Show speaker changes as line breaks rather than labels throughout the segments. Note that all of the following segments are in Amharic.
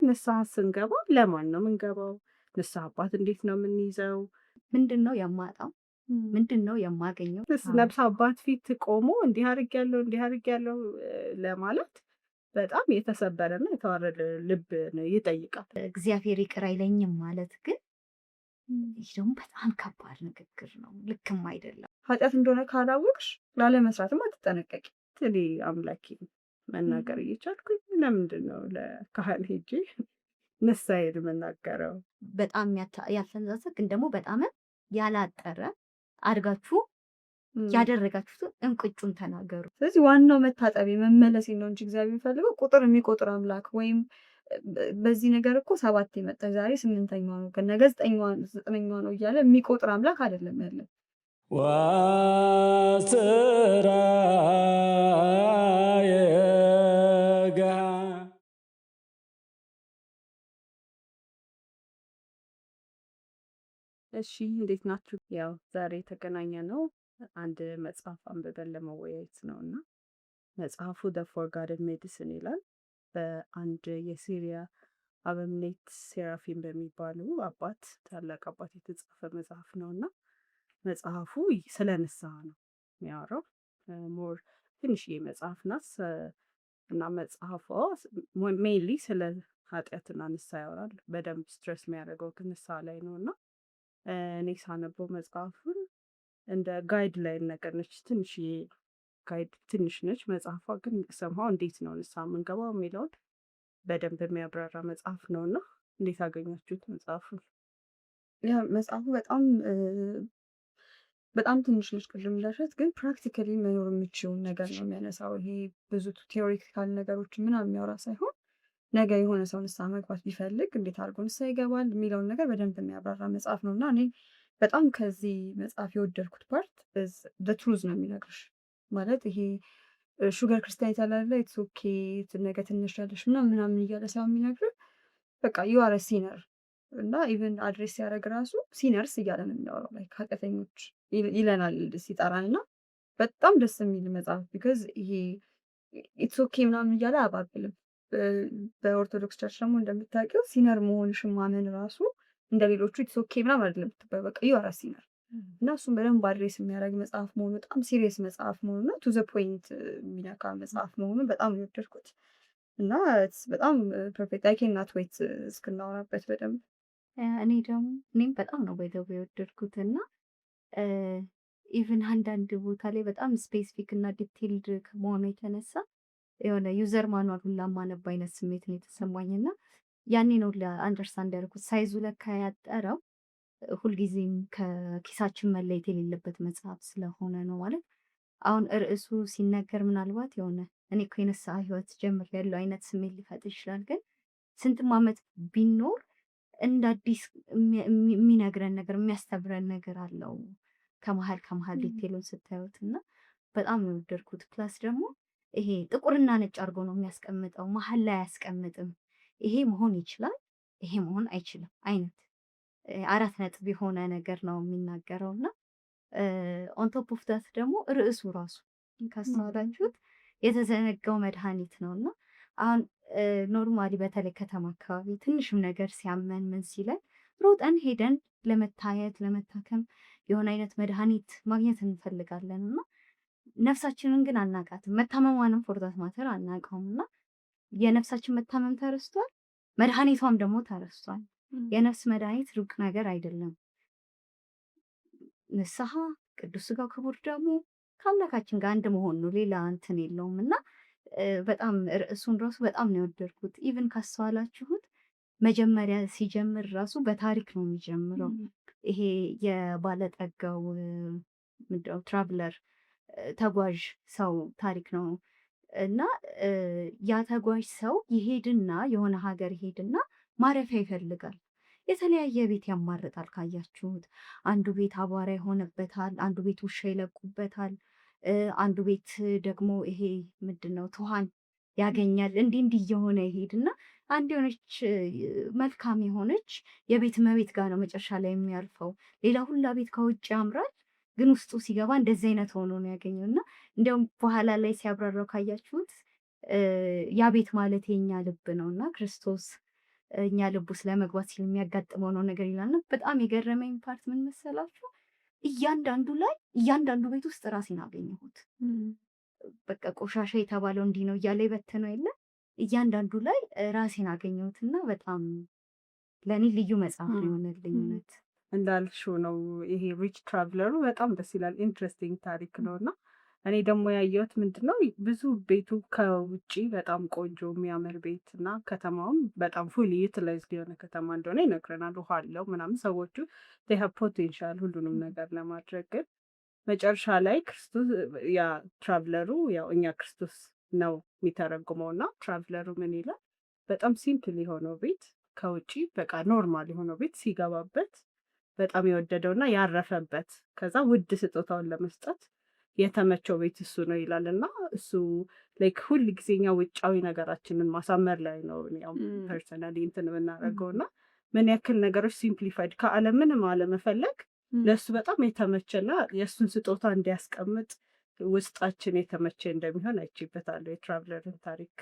ንስሐ ስንገባ ለማን ነው የምንገባው? ንስሐ አባት እንዴት ነው የምንይዘው?
ምንድነው የማጣው?
እም፣
ምንድነው የማገኘው?
ነፍስ አባት ፊት ቆሞ እንዲህ አድርጌያለሁ እንዲህ አድርጌያለሁ ለማለት በጣም የተሰበረና የተዋረደ ልብን ይጠይቃል።
እግዚአብሔር ይቅር አይለኝም ማለት ግን
እም፣
ይህ ደግሞ በጣም ከባድ ንግግር ነው። ልክም አይደለም።
ኃጢአት እንደሆነ ካላወቅሽ ላለመስራትም አትጠነቀቂም። እኔ አምላኬን መናገር እየቻልኩኝ ለምንድን ነው ለካህን ሄጄ ንስሐዬን የምናገረው?
በጣም ያልተንዛዛ ግን ደግሞ በጣምም ያላጠረ አድርጋችሁ ያደረጋችሁትን እንቅጩን ተናገሩ።
ስለዚህ ዋናው መታጠቤ መመለሴ ነው እንጂ እግዚአብሔር የሚፈልገው ቁጥር የሚቆጥር አምላክ ወይም በዚህ ነገር እኮ 7 የመጣ ዛሬ 8ኛዋ ነው ነገ 9ኛዋ ነው እያለ የሚቆጥር አምላክ አይደለም ያለን። እሺ እንዴት ናችሁ? ያው ዛሬ የተገናኘነው አንድ መጽሐፍ አንብበን ለመወያየት ነው እና መጽሐፉ ዘ ፎርጋደን ሜዲሲን ይላል። በአንድ የሲሪያ አበምኔት ሴራፊም በሚባሉ አባት ታላቅ አባት የተጻፈ መጽሐፍ ነው እና መጽሐፉ ስለ ንስሐ ነው የሚያወራው። ሞር ትንሽዬ መጽሐፍ ናት እና መጽሐፏ ሜይንሊ ስለ ኃጢአትና ንስሐ ያወራል። በደንብ ስትረስ የሚያደርገው ንስሐ ላይ ነው እና እኔ ሳነበው መጽሐፉን እንደ ጋይድ ላይን ነገር ነች። ትንሽዬ ጋይድ ትንሽ ነች መጽሐፏ፣ ግን ሰምሃው እንዴት ነው ንስሐ የምንገባው የሚለውን በደንብ የሚያብራራ መጽሐፍ ነው እና እንዴት አገኛችሁት መጽሐፉን? ያ መጽሐፉ በጣም ትንሽ ነች ቅድም እንዳልሻት፣ ግን ፕራክቲካሊ መኖር የምችውን ነገር ነው የሚያነሳው። ይሄ ብዙ ቴዎሪቲካል ነገሮች ምናምን የሚያወራ ሳይሆን ነገ የሆነ ሰው ንስሐ መግባት ቢፈልግ እንዴት አድርጎ ንስሐ ይገባል የሚለውን ነገር በደንብ የሚያብራራ መጽሐፍ ነው እና እኔ በጣም ከዚህ መጽሐፍ የወደድኩት ፓርት ትሩዝ ነው የሚነግርሽ። ማለት ይሄ ሹገር ክርስቲያን የተላለ ኢትስ ኦኬ ነገ ትንሽ ያለሽ ምናምን ምናምን እያለ ሳይሆን የሚነግር በቃ ዩ አር ሲነር እና ኢቨን አድሬስ ሲያደርግ ራሱ ሲነርስ እያለ ነው የሚያወራው። ላይ ኃጢአተኞች ይለናል ሲጠራን እና በጣም ደስ የሚል መጽሐፍ ቢካዝ ይሄ ኢትስ ኦኬ ምናምን እያለ አያባብልም። በኦርቶዶክስ ቸርች ደግሞ እንደምታውቂው ሲነር መሆንሽን ማመን ራሱ እንደ ሌሎቹ ኢትስ ኦኬ ምናምን አይደለም የምትባይው፣ በቃ ዩ አር ሲነር እና እሱም በደንብ አድሬስ የሚያደርግ መጽሐፍ መሆኑ በጣም ሲሪየስ መጽሐፍ መሆኑ እና ቱ ዘ ፖይንት የሚነካ መጽሐፍ መሆኑን በጣም የወደድኩት እና በጣም ፐርፌክት አይ ካን ናት ዌይት እስክናወራበት በደንብ።
እኔም በጣም ነው ባይ ዘ ዌይ የወደድኩት እና ኢቭን አንዳንድ ቦታ ላይ በጣም ስፔሲፊክ እና ዲቴይልድ ከመሆኑ የተነሳ የሆነ ዩዘር ማኑዋል ሁላ ማነብ አይነት ስሜት ነው የተሰማኝ እና ያኔ ነው ለአንደርስታንድ ያደረኩት ሳይዙ ለካ ያጠረው ሁልጊዜም ከኪሳችን መለየት የሌለበት መጽሐፍ ስለሆነ ነው። ማለት አሁን ርዕሱ ሲነገር ምናልባት የሆነ እኔ እኮ የንስሐ ህይወት ጀምሬያለሁ አይነት ስሜት ሊፈጥር ይችላል። ግን ስንትም ዓመት ቢኖር እንደ አዲስ የሚነግረን ነገር የሚያስተምረን ነገር አለው ከመሀል ዲቴሉን ስታዩት እና በጣም ነው የወደድኩት። ፕላስ ደግሞ ይሄ ጥቁርና ነጭ አድርጎ ነው የሚያስቀምጠው፣ መሀል ላይ አያስቀምጥም። ይሄ መሆን ይችላል፣ ይሄ መሆን አይችልም አይነት 4 ነጥብ የሆነ ነገር ነው የሚናገረው እና ኦን ቶፕ ኦፍ ዳት ደግሞ ርዕሱ ራሱ ካስተዋላችሁት የተዘነጋው መድኃኒት ነው እና አሁን ኖርማሊ በተለይ ከተማ አካባቢ ትንሽም ነገር ሲያመን ምን ሲለን ሮጠን ሄደን ለመታየት ለመታከም የሆነ አይነት መድኃኒት ማግኘት እንፈልጋለን እና ነፍሳችንን ግን አናቃትም። መታመሟንም ፎርዛት ማተር አናውቀውም እና የነፍሳችን መታመም ተረስቷል፣ መድኃኒቷም ደግሞ ተረስቷል። የነፍስ መድኃኒት ሩቅ ነገር አይደለም። ንስሐ፣ ቅዱስ ሥጋው ክቡር ደሙ ከአምላካችን ጋር አንድ መሆን ነው፣ ሌላ እንትን የለውም እና በጣም ርዕሱን ራሱ በጣም ነው የወደድኩት። ኢቭን ካስተዋላችሁት መጀመሪያ ሲጀምር ራሱ በታሪክ ነው የሚጀምረው። ይሄ የባለጠጋው ምንድነው ትራቭለር ተጓዥ ሰው ታሪክ ነው እና ያ ተጓዥ ሰው ይሄድና የሆነ ሀገር ይሄድና ማረፊያ ይፈልጋል። የተለያየ ቤት ያማርጣል። ካያችሁት አንዱ ቤት አቧራ ይሆንበታል፣ አንዱ ቤት ውሻ ይለቁበታል፣ አንዱ ቤት ደግሞ ይሄ ምንድነው ትኋን ያገኛል። እንዲህ እንዲህ እየሆነ ይሄድና አንድ የሆነች መልካም የሆነች የቤት እመቤት ጋር ነው መጨረሻ ላይ የሚያርፈው። ሌላ ሁላ ቤት ከውጭ ያምራል፣ ግን ውስጡ ሲገባ እንደዚህ አይነት ሆኖ ነው ያገኘው እና እንዲያውም በኋላ ላይ ሲያብራራው ካያችሁት ያ ቤት ማለት የኛ ልብ ነው እና ክርስቶስ እኛ ልብ ውስጥ ለመግባት ሲል የሚያጋጥመው ነው ነገር ይላልና በጣም የገረመኝ ፓርት ምን መሰላችሁ? እያንዳንዱ ቤት ውስጥ ራሴን አገኘሁት። በቃ ቆሻሻ የተባለው እንዲህ ነው እያለ የበተነው የለ እያንዳንዱ ላይ ራሴን አገኘሁትና በጣም ለእኔ ልዩ መጽሐፍ ነው የሆነልኝ። እውነት
እንዳልሽው ነው። ይሄ ሪች ትራቭለሩ በጣም ደስ ይላል። ኢንትረስቲንግ ታሪክ ነው እና እኔ ደግሞ ያየሁት ምንድን ነው ብዙ ቤቱ ከውጭ በጣም ቆንጆ የሚያምር ቤት እና ከተማውም በጣም ፉሊ ዩቲላይዝድ የሆነ ከተማ እንደሆነ ይነግረናል። ውሃ አለው ምናምን ሰዎቹ ሀ ፖቴንሻል ሁሉንም ነገር ለማድረግ ግን መጨረሻ ላይ ክርስቶስ ያ ትራቭለሩ ያው እኛ ክርስቶስ ነው የሚተረጉመው እና ትራቭለሩ ምን ይላል በጣም ሲምፕል የሆነው ቤት ከውጭ በቃ ኖርማል የሆነው ቤት ሲገባበት በጣም የወደደው እና ያረፈበት ከዛ ውድ ስጦታውን ለመስጠት የተመቸው ቤት እሱ ነው ይላል እና እሱ ላይክ ሁል ጊዜኛ ውጫዊ ነገራችንን ማሳመር ላይ ነው ያው ፐርሰናሊ እንትን የምናደርገው እና ምን ያክል ነገሮች ሲምፕሊፋይድ ከዓለም ምንም አለመፈለግ ለእሱ በጣም የተመቸና የእሱን ስጦታ እንዲያስቀምጥ ውስጣችን የተመቸ እንደሚሆን አይቼበታለሁ የትራቭለርን ታሪክ።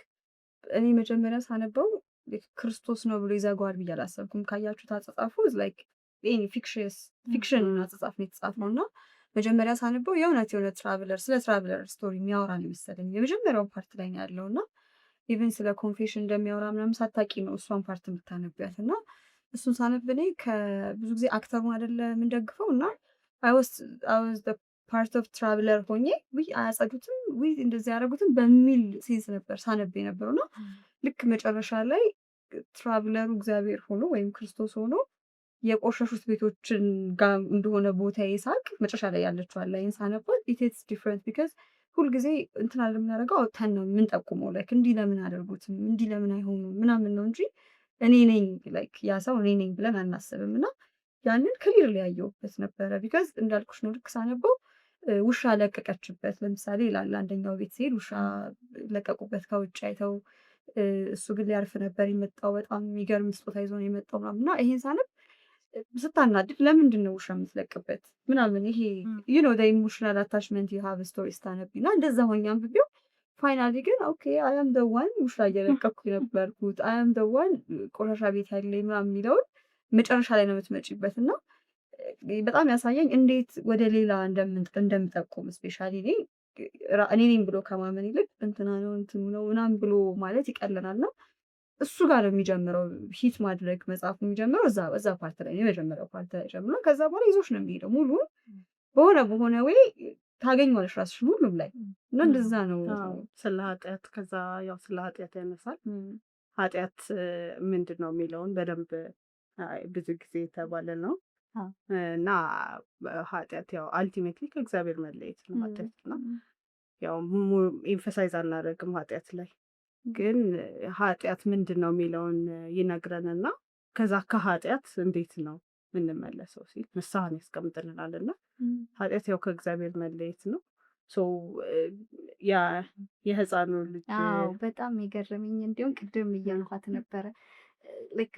እኔ መጀመሪያ ሳነበው ክርስቶስ ነው ብሎ ይዘጓል ብዬ አላሰብኩም። ካያችሁት አጻጻፉ ላይክ ፊክሽን አጻጻፍ ነው የተጻፈው እና መጀመሪያ ሳነበው የእውነት የሆነ ትራቭለር ስለ ትራቭለር ስቶሪ የሚያወራ ነው የመሰለኝ። የመጀመሪያው ፓርት ላይ ነው ያለው እና ኢቨን ስለ ኮንፌሽን እንደሚያወራ ምናምን ሳታቂ ነው እሷን ፓርት የምታነቢያት እና እሱን ሳነብ እኔ ከብዙ ጊዜ አክተሩን አይደለ የምንደግፈው እና አይ ዋዝ ፓርት ኦፍ ትራቭለር ሆኜ ውይ አያጸዱትም ውይ እንደዚህ ያደረጉትም በሚል ሴንስ ነበር ሳነብ የነበረው እና ልክ መጨረሻ ላይ ትራቭለሩ እግዚአብሔር ሆኖ ወይም ክርስቶስ ሆኖ የቆሸሹት ቤቶችን ጋር እንደሆነ ቦታ ይሳቅ መጨረሻ ላይ ያለችዋል ላይን ሳነባት ኢትስ ዲፍረንት ቢካዝ ሁልጊዜ እንትን አለ የምናደርገው አውጥተን ነው የምንጠቁመው ላይክ እንዲህ ለምን አደርጉትም እንዲህ ለምን አይሆኑም ምናምን ነው እንጂ እኔ ነኝ ላይክ ያ ሰው እኔ ነኝ ብለን አናስብም። እና ያንን ክሊር ሊያየውበት ነበረ ቢካዝ እንዳልኩሽ ነው ልክ ሳነበው ውሻ ለቀቀችበት ለምሳሌ ይላል አንደኛው ቤት ሲሄድ ውሻ ለቀቁበት ከውጭ አይተው እሱ ግን ሊያርፍ ነበር የመጣው በጣም የሚገርም ስጦታ ይዞ ነው የመጣው ምናምን እና ይሄን ሳነብ ስታናድድ ለምንድን ነው ውሻ የምትለቅበት ምናምን ይሄ ኢሞሽናል አታችመንት የሀብ ስቶሪ ስታነቢ እና እንደዛ ሆኜ አንብቤው ፋይናሊ ግን ኦኬ አያም ደዋን ውሻ እየለቀኩ የነበርኩት አያም ደዋን ቆሻሻ ቤት ያለኝ ምናምን የሚለውን መጨረሻ ላይ ነው የምትመጪበት እና በጣም ያሳየኝ እንዴት ወደ ሌላ እንደምጠቁም ስፔሻሊ እኔ ነኝ ብሎ ከማመን ይልቅ እንትና ነው እንትኑ ነው ምናምን ብሎ ማለት ይቀለናል። እና እሱ ጋር ነው የሚጀምረው ሂት ማድረግ መጽሐፉ የሚጀምረው እዛ ፓርት ላይ ነው የመጀመሪያው ፓርት ላይ ጀምሮ ከዛ በኋላ ይዞሽ ነው የሚሄደው ሙሉን በሆነ ወይ ታገኘዋለሽ ራስሽን ሁሉም ላይ እና እንደዛ ነው
ስለ ኃጢአት ከዛ ያው ስለ ኃጢአት ያነሳል። ኃጢአት ምንድን ነው የሚለውን በደንብ ብዙ ጊዜ የተባለ ነው እና ኃጢአት ያው አልቲሜትሊ ከእግዚአብሔር መለየት ነው ኃጢአት እና ያው ኤምፈሳይዝ አናደርግም ኃጢአት ላይ ግን ኃጢአት ምንድን ነው የሚለውን ይነግረንና ከዛ ከኃጢአት እንዴት ነው የምንመለሰው ሲል ንስሐን ያስቀምጥልናል እና ኃጢአት ያው ከእግዚአብሔር መለየት ነው። ያ የህፃኑ ልጅ
በጣም የገረመኝ እንዲሁም ቅድም እያልኳት ነበረ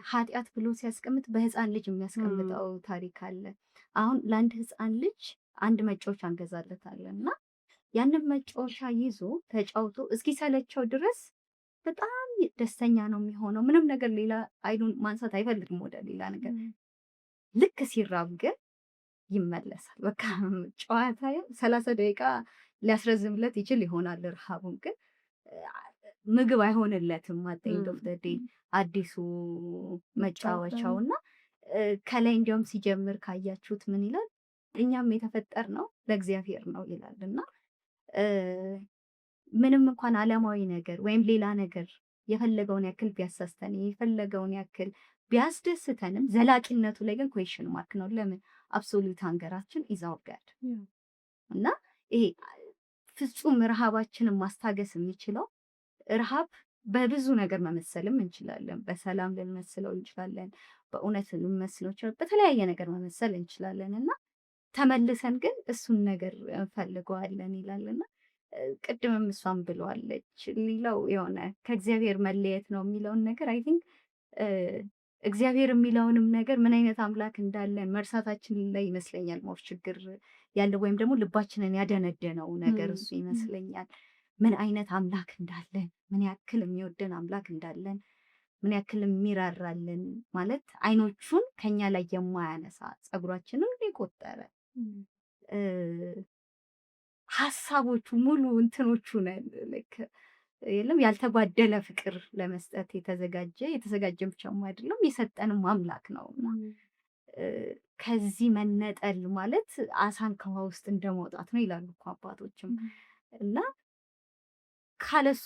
ኃጢአት ብሎ ሲያስቀምጥ በህፃን ልጅ የሚያስቀምጠው ታሪክ አለ። አሁን ለአንድ ህፃን ልጅ አንድ መጫወቻ እንገዛለታለን እና ያንን መጫወቻ ይዞ ተጫውቶ እስኪሰለቸው ድረስ በጣም ደስተኛ ነው የሚሆነው። ምንም ነገር ሌላ አይኑን ማንሳት አይፈልግም ወደ ሌላ ነገር። ልክ ሲራብ ግን ይመለሳል። በቃ ጨዋታ 30 ደቂቃ ሊያስረዝምለት ይችል ይሆናል ረሃቡን፣ ግን ምግብ አይሆንለትም። አጠይንዶ ፍተዴ አዲሱ መጫወቻው እና ከላይ እንዲያውም ሲጀምር ካያችሁት ምን ይላል? እኛም የተፈጠር ነው ለእግዚአብሔር ነው ይላል እና ምንም እንኳን ዓለማዊ ነገር ወይም ሌላ ነገር የፈለገውን ያክል ቢያሳስተን የፈለገውን ያክል ቢያስደስተንም ዘላቂነቱ ላይ ግን ኩዌሽን ማርክ ነው። ለምን አብሶሉት አንገራችን ኢዛው ጋድ እና ይሄ ፍጹም ረሃባችንን ማስታገስ የሚችለው ረሃብ በብዙ ነገር መመሰልም እንችላለን። በሰላም ልንመስለው እንችላለን፣ በእውነት ልንመስለው እንችላለን፣ በተለያየ ነገር መመሰል እንችላለን እና ተመልሰን ግን እሱን ነገር እንፈልገዋለን ይላልና ቅድምም እሷም ብለዋለች። ሌላው የሆነ ከእግዚአብሔር መለየት ነው የሚለውን ነገር አይ ቲንክ እግዚአብሔር የሚለውንም ነገር ምን አይነት አምላክ እንዳለን መርሳታችን ላይ ይመስለኛል ሞር ችግር ያለው ወይም ደግሞ ልባችንን ያደነደነው ነገር እሱ ይመስለኛል። ምን አይነት አምላክ እንዳለን ምን ያክል የሚወደን አምላክ እንዳለን ምን ያክል የሚራራልን ማለት አይኖቹን ከኛ ላይ የማያነሳ ፀጉራችንን የቆጠረ ሀሳቦቹ ሙሉ እንትኖቹ ነን ልክ የለም ያልተጓደለ ፍቅር ለመስጠት የተዘጋጀ ብቻም አይደለም የሰጠንም አምላክ ነውና ከዚህ መነጠል ማለት አሳን ከውሃ ውስጥ እንደመውጣት ነው ይላሉ እኮ አባቶችም። እና ካለሱ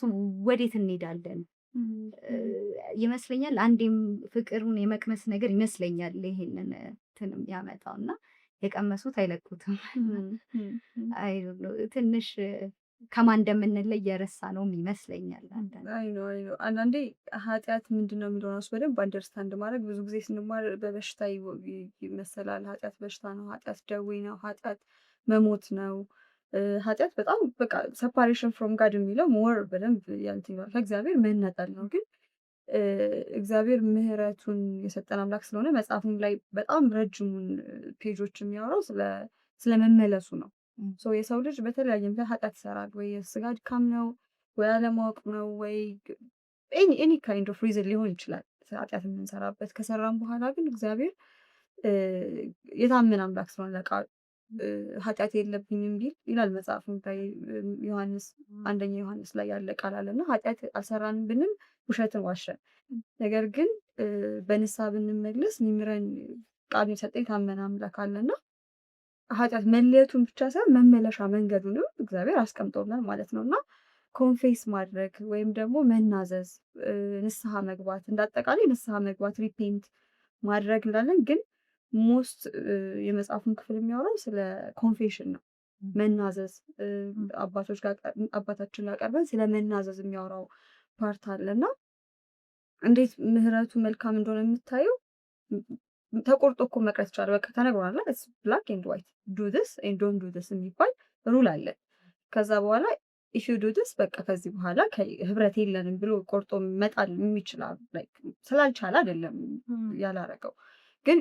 ወዴት እንሄዳለን ይመስለኛል። አንዴም ፍቅሩን የመቅመስ ነገር ይመስለኛል ይሄንን እንትንም ያመጣው እና የቀመሱት አይለቁትም። ትንሽ ከማን እንደምንለይ የረሳ ነው ይመስለኛል።
አንዳንዴ ኃጢአት ምንድን ነው የሚለው ራሱ በደንብ አንደርስታንድ ማድረግ ብዙ ጊዜ ስንማር በበሽታ ይመሰላል። ኃጢአት በሽታ ነው፣ ኃጢአት ደዌ ነው፣ ኃጢአት መሞት ነው። ኃጢአት በጣም በቃ ሰፓሬሽን ፍሮም ጋድ የሚለው ሞር በደንብ ከእግዚአብሔር መነጠል ነው። ግን እግዚአብሔር ምሕረቱን የሰጠን አምላክ ስለሆነ መጽሐፉም ላይ በጣም ረጅሙን ፔጆች የሚያወራው ስለመመለሱ ነው። የሰው ልጅ በተለያየ ምክንያት ኃጢአት ይሰራል። ወይ የስጋ ድካም ነው፣ ወይ አለማወቅ ነው፣ ወይ ኤኒ ካይንድ ኦፍ ሪዝን ሊሆን ይችላል ኃጢአት የምንሰራበት። ከሰራም በኋላ ግን እግዚአብሔር የታመነ አምላክ ስለሆነ ለቃሉ ኃጢአት የለብኝም ቢል ይላል መጽሐፉም ላይ አንደኛ ዮሐንስ ላይ ያለ ቃል አለና ኃጢአት አልሰራንም ብንል ውሸትን ዋሸን። ነገር ግን በንስሐ ብንመለስ የሚምረን ቃሉ የሰጠ የታመነ አምላክ አለና ኃጢአት መለየቱን ብቻ ሳይሆን መመለሻ መንገዱንም እግዚአብሔር አስቀምጦልናል ማለት ነው። እና ኮንፌስ ማድረግ ወይም ደግሞ መናዘዝ፣ ንስሐ መግባት፣ እንዳጠቃላይ ንስሐ መግባት ሪፔንት ማድረግ እንዳለን ግን ሞስት የመጽሐፉን ክፍል የሚያወራው ስለ ኮንፌሽን ነው። መናዘዝ አባታችን ጋር ቀርበን ስለ መናዘዝ የሚያወራው ፓርት አለና እንዴት ምህረቱ መልካም እንደሆነ የምታየው ተቆርጦ እኮ መቅረት ይቻላል። በቃ ተነግሯል። ብላክ ኤንድ ዋይት ዱ ዲስ ኤንድ ዶንት ዱ ዲስ የሚባል ሩል አለ። ከዛ በኋላ ኢፍ ዩ ዱ ዲስ በቃ ከዚህ በኋላ ህብረት የለንም ብሎ ቆርጦ መጣል የሚችላል። ስላልቻለ አይደለም ያላረገው፣ ግን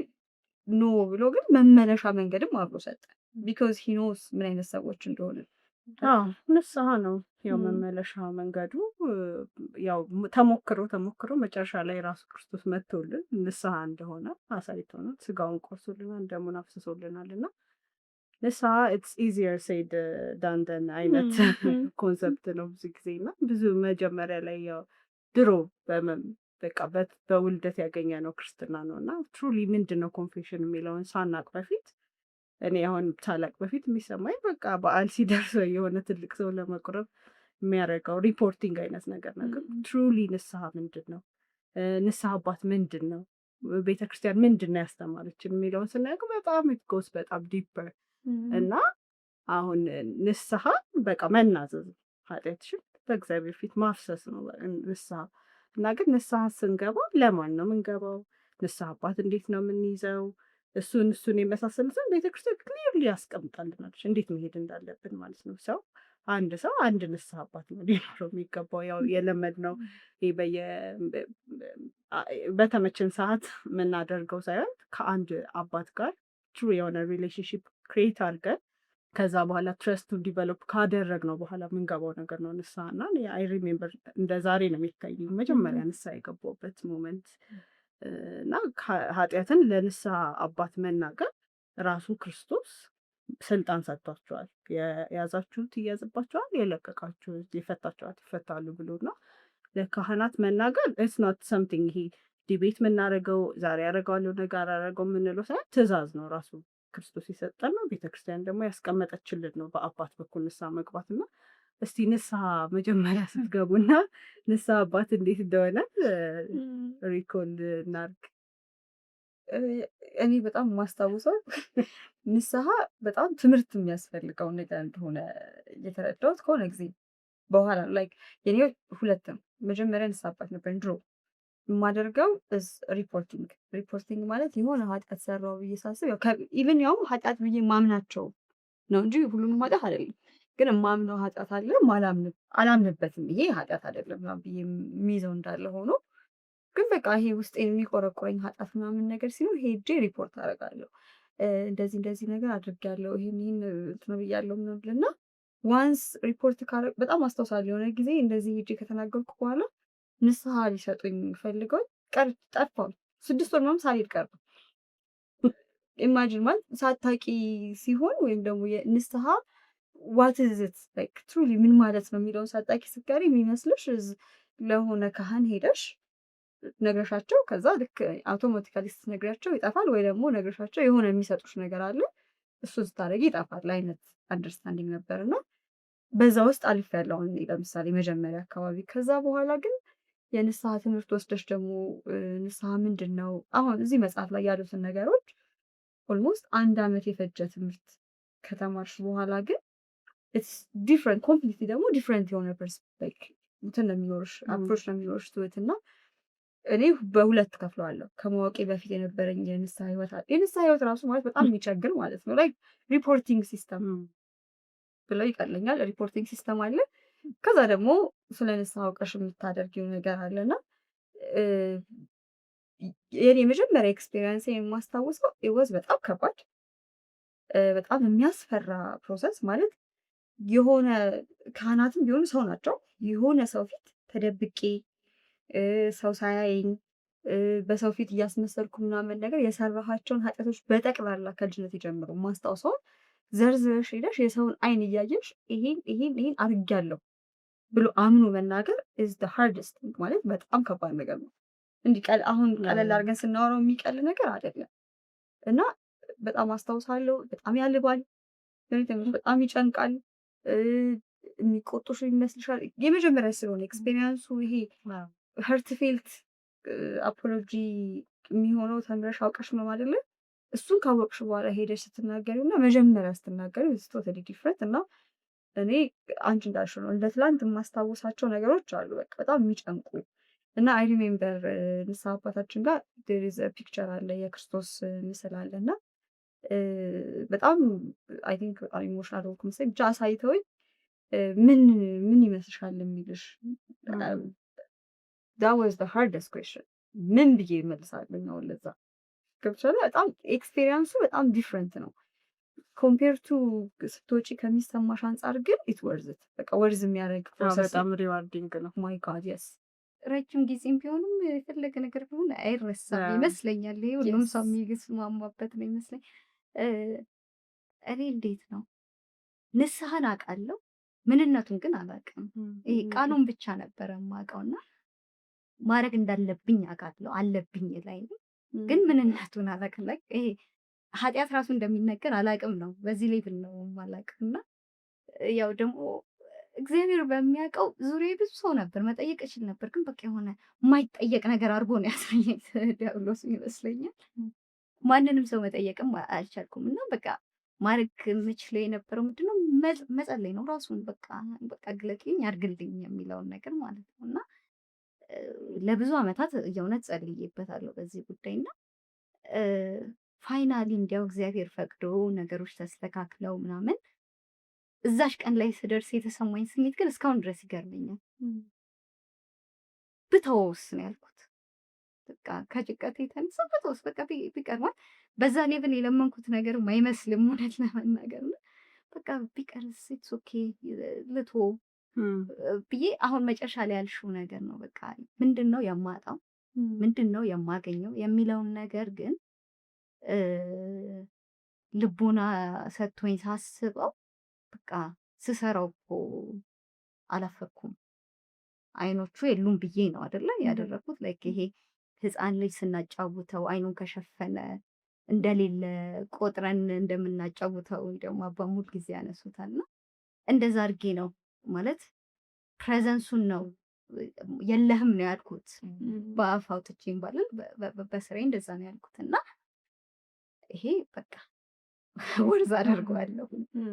ኖ ብሎ ግን መመለሻ መንገድም አብሮ ሰጠ። ቢኮዝ ሂ ኖስ ምን አይነት ሰዎች እንደሆነ።
ንስሐ ነው ያው መመለሻ መንገዱ። ያው ተሞክሮ መጨረሻ ላይ ራሱ ክርስቶስ መጥቶልን ንስሐ እንደሆነ አሳይቶናል። ስጋውን ቆርሶልናል፣ ደሙን አፍስሶልናል። እና ንስሐ ኢትስ ኢዚየር ሴድ ዳን ደን አይነት ኮንሰፕት ነው ብዙ ጊዜ። እና ብዙ መጀመሪያ ላይ ያው ድሮ በቃ በውልደት ያገኘ ነው ክርስትና ነው። እና ትሩሊ ምንድን ነው ኮንፌሽን የሚለውን ሳናቅ በፊት እኔ አሁን ሳላቅ በፊት የሚሰማኝ በቃ በዓል ሲደርስ የሆነ ትልቅ ሰው ለመቁረብ የሚያደርገው ሪፖርቲንግ አይነት ነገር ነገር። ትሩሊ ንስሐ ምንድን ነው? ንስሐ አባት ምንድን ነው? ቤተክርስቲያን ምንድን ነው ያስተማረችን የሚለውን ስናየው በጣም ኢትጎስ በጣም ዲፐር እና አሁን ንስሐ በቃ መናዘዝ ኃጢአትሽን በእግዚአብሔር ፊት ማፍሰስ ነው ንስሐ። እና ግን ንስሐ ስንገባ ለማን ነው የምንገባው? ንስሐ አባት እንዴት ነው የምንይዘው? እሱን የመሳሰሉትን ቤተክርስቲያን ክሊርሊ ያስቀምጣልናለች እንዴት መሄድ እንዳለብን ማለት ነው። አንድ ሰው አንድ ንስሐ አባት ነው ሊኖረው የሚገባው። ያው የለመድነው በተመችን ሰዓት የምናደርገው ሳይሆን ከአንድ አባት ጋር ትሩ የሆነ ሪሌሽንሽፕ ክሬት አድርገን ከዛ በኋላ ትረስቱ ዲቨሎፕ ካደረግነው በኋላ የምንገባው ነገር ነው ንስሐ። እና አይ ሪሜምበር እንደ ዛሬ ነው የሚታየኝ መጀመሪያ ንስሐ የገባሁበት ሞመንት። እና ኃጢአትን ለንስሐ አባት መናገር ራሱ ክርስቶስ ስልጣን ሰጥቷቸዋል። የያዛችሁት ይያዝባቸዋል፣ የለቀቃችሁት የፈታችኋት ይፈታሉ ብሎ እና ለካህናት መናገር ኢትስ ኖት ሰምቲንግ ይሄ ዲቤት የምናደርገው ዛሬ ያደረገዋለሁ ነገር አደረገው የምንለው ሳይሆን ትእዛዝ ነው ራሱ ክርስቶስ የሰጠን ነው። ቤተክርስቲያን ደግሞ ያስቀመጠችልን ነው በአባት በኩል ንስሐ መግባት። እና እስቲ ንስሐ መጀመሪያ ስትገቡና ንስሐ አባት እንዴት እንደሆነ ሪኮል እናድርግ።
እኔ በጣም የማስታውሰው ንስሐ በጣም ትምህርት የሚያስፈልገው ነገር እንደሆነ እየተረዳሁት ከሆነ ጊዜ በኋላ ላይክ የኔ ሁለትም መጀመሪያ ንስሐ አባት ነበር ድሮ የማደርገው ሪፖርቲንግ ማለት የሆነ ኃጢአት ሰራው ብዬ ሳስብ ኢቨን ያውም ኃጢአት ብዬ ማምናቸው ነው እንጂ ሁሉንም ኃጢአት አይደለም። ግን የማምነው ኃጢአት አለ አላምንበትም ይሄ ኃጢአት አይደለም ብዬ የሚይዘው እንዳለ ሆኖ ግን በቃ ይሄ ውስጥ የሚቆረቆረኝ ኃጢአት ምናምን ነገር ሲኖር ሄጄ ሪፖርት አደርጋለሁ። እንደዚህ ነገር አድርጌያለሁ፣ ይሄን እንትን ብያለሁ ምናምን እና ዋንስ ሪፖርት በጣም አስታውሳለሁ። የሆነ ጊዜ እንደዚህ ሄጄ ከተናገርኩ በኋላ ንስሐ ሊሰጡኝ ፈልገው ጠፋሁ። 6 ወር ምናምን ሳልሄድ ቀረሁ። ኢማጂን ማለት ሳታቂ ሲሆን ወይም ደግሞ የንስሐ ዋት ኢዝ ኢት ላይክ ትሩሊ ምን ማለት ነው የሚለውን ሳታቂ ስትቀሪ የሚመስልሽ ለሆነ ካህን ሄደሽ ነግረሻቸው ከዛ ልክ አውቶማቲካሊ ስትነግሪያቸው ይጠፋል፣ ወይ ደግሞ ነግረሻቸው የሆነ የሚሰጡሽ ነገር አለ እሱን ስታደርጊ ይጠፋል አይነት አንደርስታንዲንግ ነበር እና በዛ ውስጥ አልፌያለሁ እኔ ለምሳሌ መጀመሪያ አካባቢ። ከዛ በኋላ ግን የንስሐ ትምህርት ወስደሽ ደግሞ ንስሐ ምንድን ነው አሁን እዚህ መጽሐፍ ላይ ያሉትን ነገሮች ኦልሞስት 1 ዓመት የፈጀ ትምህርት ከተማርሽ በኋላ ግን ኢትስ ዲፍረንት ኮምፕሊትሊ ደግሞ ዲፍረንት የሆነ ፐርስፔክቲቭ እንትን ነው የሚኖርሽ አፕሮች ነው የሚኖርሽ ትምህርት እና እኔ በሁለት ከፍለዋለሁ። ከማወቄ በፊት የነበረኝ የንስሐ ህይወት አለ። የንስሐ ህይወት ራሱ ማለት በጣም የሚቸግር ማለት ነው። ላይክ ሪፖርቲንግ ሲስተም ብለው ይቀለኛል። ሪፖርቲንግ ሲስተም አለ። ከዛ ደግሞ ስለ ንስሐ አውቀሽ የምታደርጊው ነገር አለና የኔ የመጀመሪያ ኤክስፔሪንስ የማስታውሰው ኢወዝ በጣም ከባድ በጣም የሚያስፈራ ፕሮሰስ ማለት የሆነ ካህናትም ቢሆኑ ሰው ናቸው። የሆነ ሰው ፊት ተደብቄ ሰው ሳያየኝ በሰው ፊት እያስመሰልኩ ምናምን ነገር የሰራኋቸውን ኃጢአቶች በጠቅላላ ከልጅነት ጀምሮ ማስታውሰውን ዘርዝረሽ ሄደሽ የሰውን አይን እያየሽ ይሄን አድርጊያለሁ ብሎ አምኖ መናገር ኢዝ ዘ ሃርደስት ማለት በጣም ከባድ ነገር ነው። እንዲህ አሁን ቀለል አድርገን ስናወራው የሚቀል ነገር አይደለም እና በጣም አስታውሳለሁ። በጣም ያልባል፣ በጣም ይጨንቃል። የሚቆጡሽ ይመስልሻል። የመጀመሪያ ስለሆነ ኤክስፔሪንሱ ይሄ ሀርት ፌልት አፖሎጂ የሚሆነው ተምረሽ አውቀሽ ነው አይደለ? እሱን ካወቅሽ በኋላ ሄደሽ ስትናገሪው እና መጀመሪያ ስትናገሪው ቶታሊ ዲፍረንት እና እኔ አንቺ እንዳልሽው ነው እንደ ትላንት የማስታወሳቸው ነገሮች አሉ በቃ በጣም የሚጨንቁ እና አይ ሪሜምበር ንስሐ አባታችን ጋር ዴር ኢዝ ፒክቸር አለ የክርስቶስ ምስል አለ እና በጣም አይ ቲንክ በጣም ኢሞሽናል ሆንኩ መሰለኝ ብቻ አሳይተውኝ ምን ይመስልሻል የሚልሽ that was the hardest question ምን ብዬ እመልሳለሁ ነው ለዛ ገብቶሻል። በጣም ኤክስፔሪንሱ በጣም ዲፍረንት ነው ኮምፔር ቱ ስትወጪ ከሚሰማሽ አንጻር ግን ኢት ወርዝት በቃ ወርዝ የሚያደርግ ፕሮሰስ
በጣም ሪዋርዲንግ ነው።
ማይ ጋድ የስ
ረጅም ጊዜም ቢሆንም የፈለገ ነገር ቢሆን አይረሳም ይመስለኛል። ይሄ ሁሉም ሰው የሚስማማበት ነው ይመስለኝ። እኔ እንዴት ነው ንስሐን አውቃለሁ፣ ምንነቱን ግን አላውቅም። ይሄ ቃሉን ብቻ ነበረ የማውቀውና ማድረግ እንዳለብኝ አውቃለሁ አለብኝ ላይ ግን ምንነቱን አላውቅም። ላይ ይሄ ኃጢአት ራሱ እንደሚነገር አላውቅም ነው በዚህ ሌቭል ነው የማላውቅምና ያው ደግሞ እግዚአብሔር በሚያውቀው ዙሪያ ብዙ ሰው ነበር መጠየቅ እችል ነበር፣ ግን በቃ የሆነ የማይጠየቅ ነገር አድርጎ ነው ያሳየኝ ዲያብሎስ ይመስለኛል። ማንንም ሰው መጠየቅም አልቻልኩም እና በቃ ማድረግ የምችለው የነበረው ምንድነው መጸለይ ነው ራሱን በቃ ግለጥልኝ አድርግልኝ የሚለውን ነገር ማለት ነው። እና ለብዙ ዓመታት የእውነት ጸልዬበታለሁ በዚህ ጉዳይ እና ፋይናሊ እንዲያው እግዚአብሔር ፈቅዶ ነገሮች ተስተካክለው ምናምን እዛሽ ቀን ላይ ስደርስ የተሰማኝ ስሜት ግን እስካሁን ድረስ ይገርመኛል። ብተወውስ ነው ያልኩት። በቃ ከጭንቀት የተነሳ ብተወውስ በቃ ቢቀርማል በዛ ሌቭል የለመንኩት ነገር አይመስልም እውነት ለመናገር ነው። በቃ ቢቀርስ ኢትስ ኦኬ ልቶ ብዬ አሁን መጨረሻ ላይ ያልሽው ነገር ነው። በቃ ምንድነው የማጣው ምንድነው የማገኘው የሚለውን ነገር ግን ልቦና ሰጥቶኝ ሳስበው በቃ ስሰራው እኮ አላፈኩም። አይኖቹ የሉም ብዬ ነው አይደለ ያደረኩት። ላይክ ይሄ ህፃን ልጅ ስናጫውተው አይኑን ከሸፈነ እንደሌለ ቆጥረን እንደምናጫውተው ደግሞ አባሙል ጊዜ ያነሱታልና እንደዛ አድርጌ ነው ማለት ፕሬዘንሱን ነው የለህም ነው ያልኩት። በአፍ አውጥቼ ባልን በስራዬ እንደዛ ነው ያልኩት እና ይሄ በቃ ወርዝ አደርገዋለሁ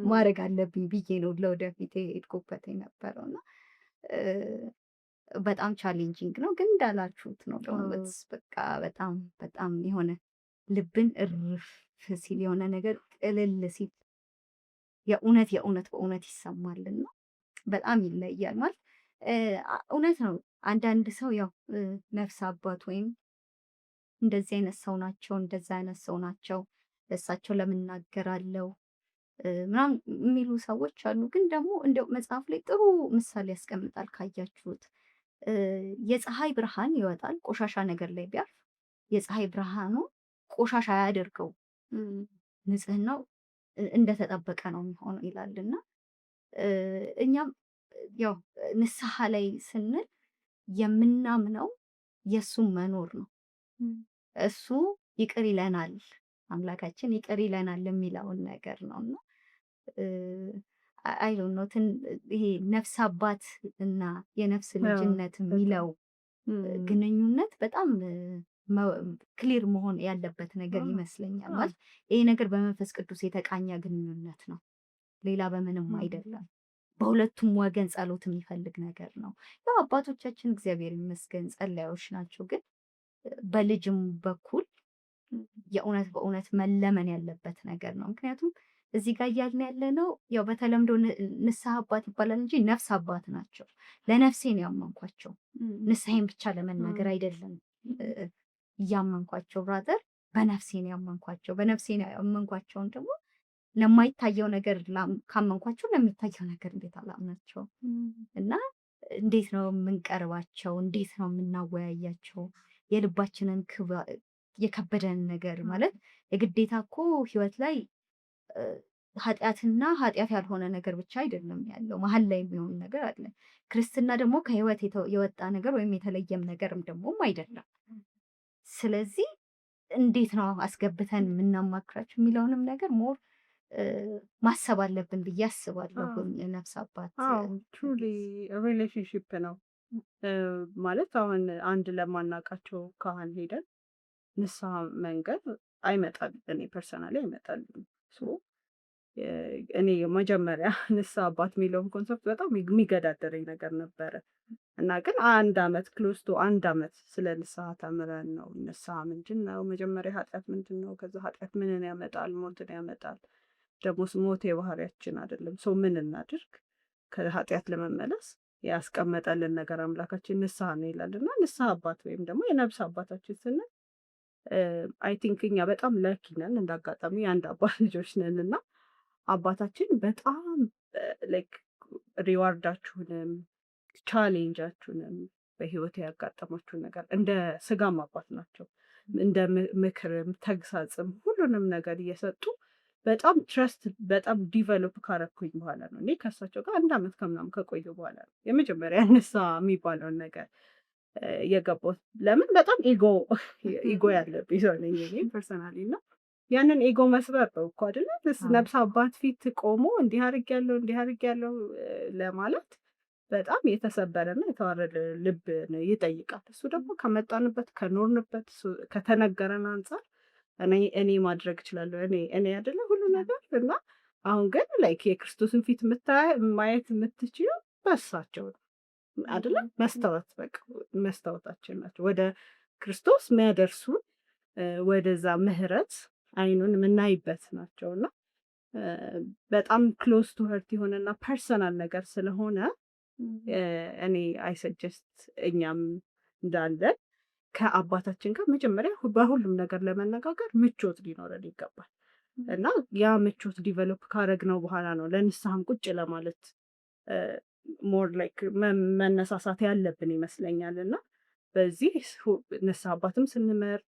ማድረግ አለብኝ ብዬ ነው ለወደፊት ሄድኩበት የነበረውና በጣም ቻሌንጂንግ ነው። ግን እንዳላችሁት ነው በቃ በጣም በጣም የሆነ ልብን እርፍ ሲል የሆነ ነገር ቅልል ሲል የእውነት በእውነት ይሰማልና በጣም ይለያል ማለት እውነት ነው። አንዳንድ ሰው ያው ነፍስ አባት ወይም እንደዚህ አይነት ሰው ናቸው እንደዛ አይነት ሰው ናቸው ለእሳቸው ለምን እናገራለሁ ምናምን የሚሉ ሰዎች አሉ። ግን ደግሞ እንደው መጽሐፍ ላይ ጥሩ ምሳሌ ያስቀምጣል ካያችሁት የፀሐይ ብርሃን ይወጣል ቆሻሻ ነገር ላይ ቢያርፍ የፀሐይ ብርሃኑ ቆሻሻ አያደርገው ንጽህናው እንደተጠበቀ ነው የሚሆነው ይላልና እኛም ያው ንስሐ ላይ ስንል የምናምነው የእሱን መኖር ነው። እሱ ይቅር ይለናል፣ አምላካችን ይቅር ይለናል የሚለውን ነገር ነው እና አይ ዶንት ኖ ይሄ ነፍስ አባት እና የነፍስ ልጅነት የሚለው ግንኙነት በጣም ክሊር መሆን ያለበት ነገር ይመስለኛል። ማለት ይሄ ነገር በመንፈስ ቅዱስ የተቃኘ ግንኙነት ነው፣ ሌላ በምንም አይደለም። በሁለቱም ወገን ጸሎት የሚፈልግ ነገር ነው። ያው አባቶቻችን እግዚአብሔር ይመስገን ጸላዮች ናቸው፣ ግን በልጅም በኩል የእውነት በእውነት መለመን ያለበት ነገር ነው። ምክንያቱም እዚህ ጋር እያልን ያለ ነው ያው በተለምዶ ንስሐ አባት ይባላል እንጂ ነፍስ አባት ናቸው። ለነፍሴ ነው ያመንኳቸው፣ ንስሐዬን ብቻ ለመናገር አይደለም እያመንኳቸው፣ ራዘር በነፍሴ ነው ያመንኳቸው። በነፍሴ ነው ያመንኳቸውን ደግሞ ለማይታየው ነገር ካመንኳቸው ለሚታየው ነገር እንዴት አላምናቸው? እና እንዴት ነው የምንቀርባቸው? እንዴት ነው የምናወያያቸው? የልባችንን የከበደን ነገር ማለት የግዴታ እኮ ህይወት ላይ ኃጢአትና ኃጢአት ያልሆነ ነገር ብቻ አይደለም ያለው፣ መሀል ላይ የሚሆን ነገር አለ። ክርስትና ደግሞ ከህይወት የወጣ ነገር ወይም የተለየም ነገርም ደግሞም አይደለም። ስለዚህ እንዴት ነው አስገብተን የምናማክራቸው የሚለውንም ነገር ሞር ማሰብ አለብን ብዬ አስባለሁ። ነፍስ አባት
ትሩሊ ሪሌሽንሽፕ ነው ማለት አሁን አንድ ለማናውቃቸው ካህን ሄደን ንስሐ መንገድ አይመጣል። እኔ ፐርሰናሊ አይመጣል። እኔ መጀመሪያ ንስሐ አባት የሚለውን ኮንሰፕት በጣም የሚገዳደረኝ ነገር ነበረ እና ግን 1 ዓመት ክሎዝ ቱ 1 ዓመት ስለ ንስሐ ተምረን ነው ንስሐ ምንድን ነው፣ መጀመሪያ ኃጢአት ምንድን ነው፣ ከዛ ኃጢአት ምንን ያመጣል፣ ሞትን ያመጣል። ደግሞ ሞት የባህሪያችን አይደለም። ሰው ምን እናድርግ ከኃጢአት ለመመለስ ያስቀመጠልን ነገር አምላካችን ንስሐ ነው ይላል እና ንስሐ አባት ወይም ደግሞ የነፍስ አባታችን ስንል አይ ቲንክ እኛ በጣም ለኪ ነን። እንደ አጋጣሚ የአንድ አባት ልጆች ነን እና አባታችን በጣም ላይክ ሪዋርዳችሁንም ቻሌንጃችሁንም በህይወት ያጋጠማችሁን ነገር እንደ ስጋም አባት ናቸው። እንደ ምክርም ተግሳጽም ሁሉንም ነገር እየሰጡ በጣም ትረስት በጣም ዲቨሎፕ ካረኩኝ በኋላ ነው እኔ ከእሳቸው ጋር 1 ዓመት ከምናምን ከቆየ በኋላ ነው የመጀመሪያ ንስሐ የሚባለውን ነገር የገባሁት። ለምን በጣም ኢጎ ያለብኝ ሰው ነኝ እኔ ፐርሰናሊ እና ያንን ኢጎ መስበር ነው እኮ አይደለ ነፍስ አባት ፊት ቆሞ እንዲህ አድርጌያለሁ ለማለት በጣም የተሰበረና የተዋረደ ልብ ይጠይቃል። እሱ ደግሞ ከመጣንበት ከኖርንበት ከተነገረን አንጻር እኔ ማድረግ እችላለሁ እኔ አይደለ ሁሉ ነገር እና አሁን ግን ላይክ የክርስቶስን ፊት ማየት የምትችለው በእሳቸው ነው አይደለ? መስታወታችን ናቸው ወደ ክርስቶስ የሚያደርሱን ወደዛ ምህረት አይኑን የምናይበት ናቸው እና በጣም ክሎዝ ቱ ሄርት የሆነና ፐርሰናል ነገር ስለሆነ እኔ አይሰጀስት እኛም እንዳለን ከአባታችን ጋር መጀመሪያ በሁሉም ነገር ለመነጋገር ምቾት ሊኖረን ይገባል እና ያ ምቾት ዲቨሎፕ ካረግነው በኋላ ነው ለንስሐም ቁጭ ለማለት ሞር ላይክ መነሳሳት ያለብን ይመስለኛል። እና በዚህ ንስሐ አባትም ስንመርጥ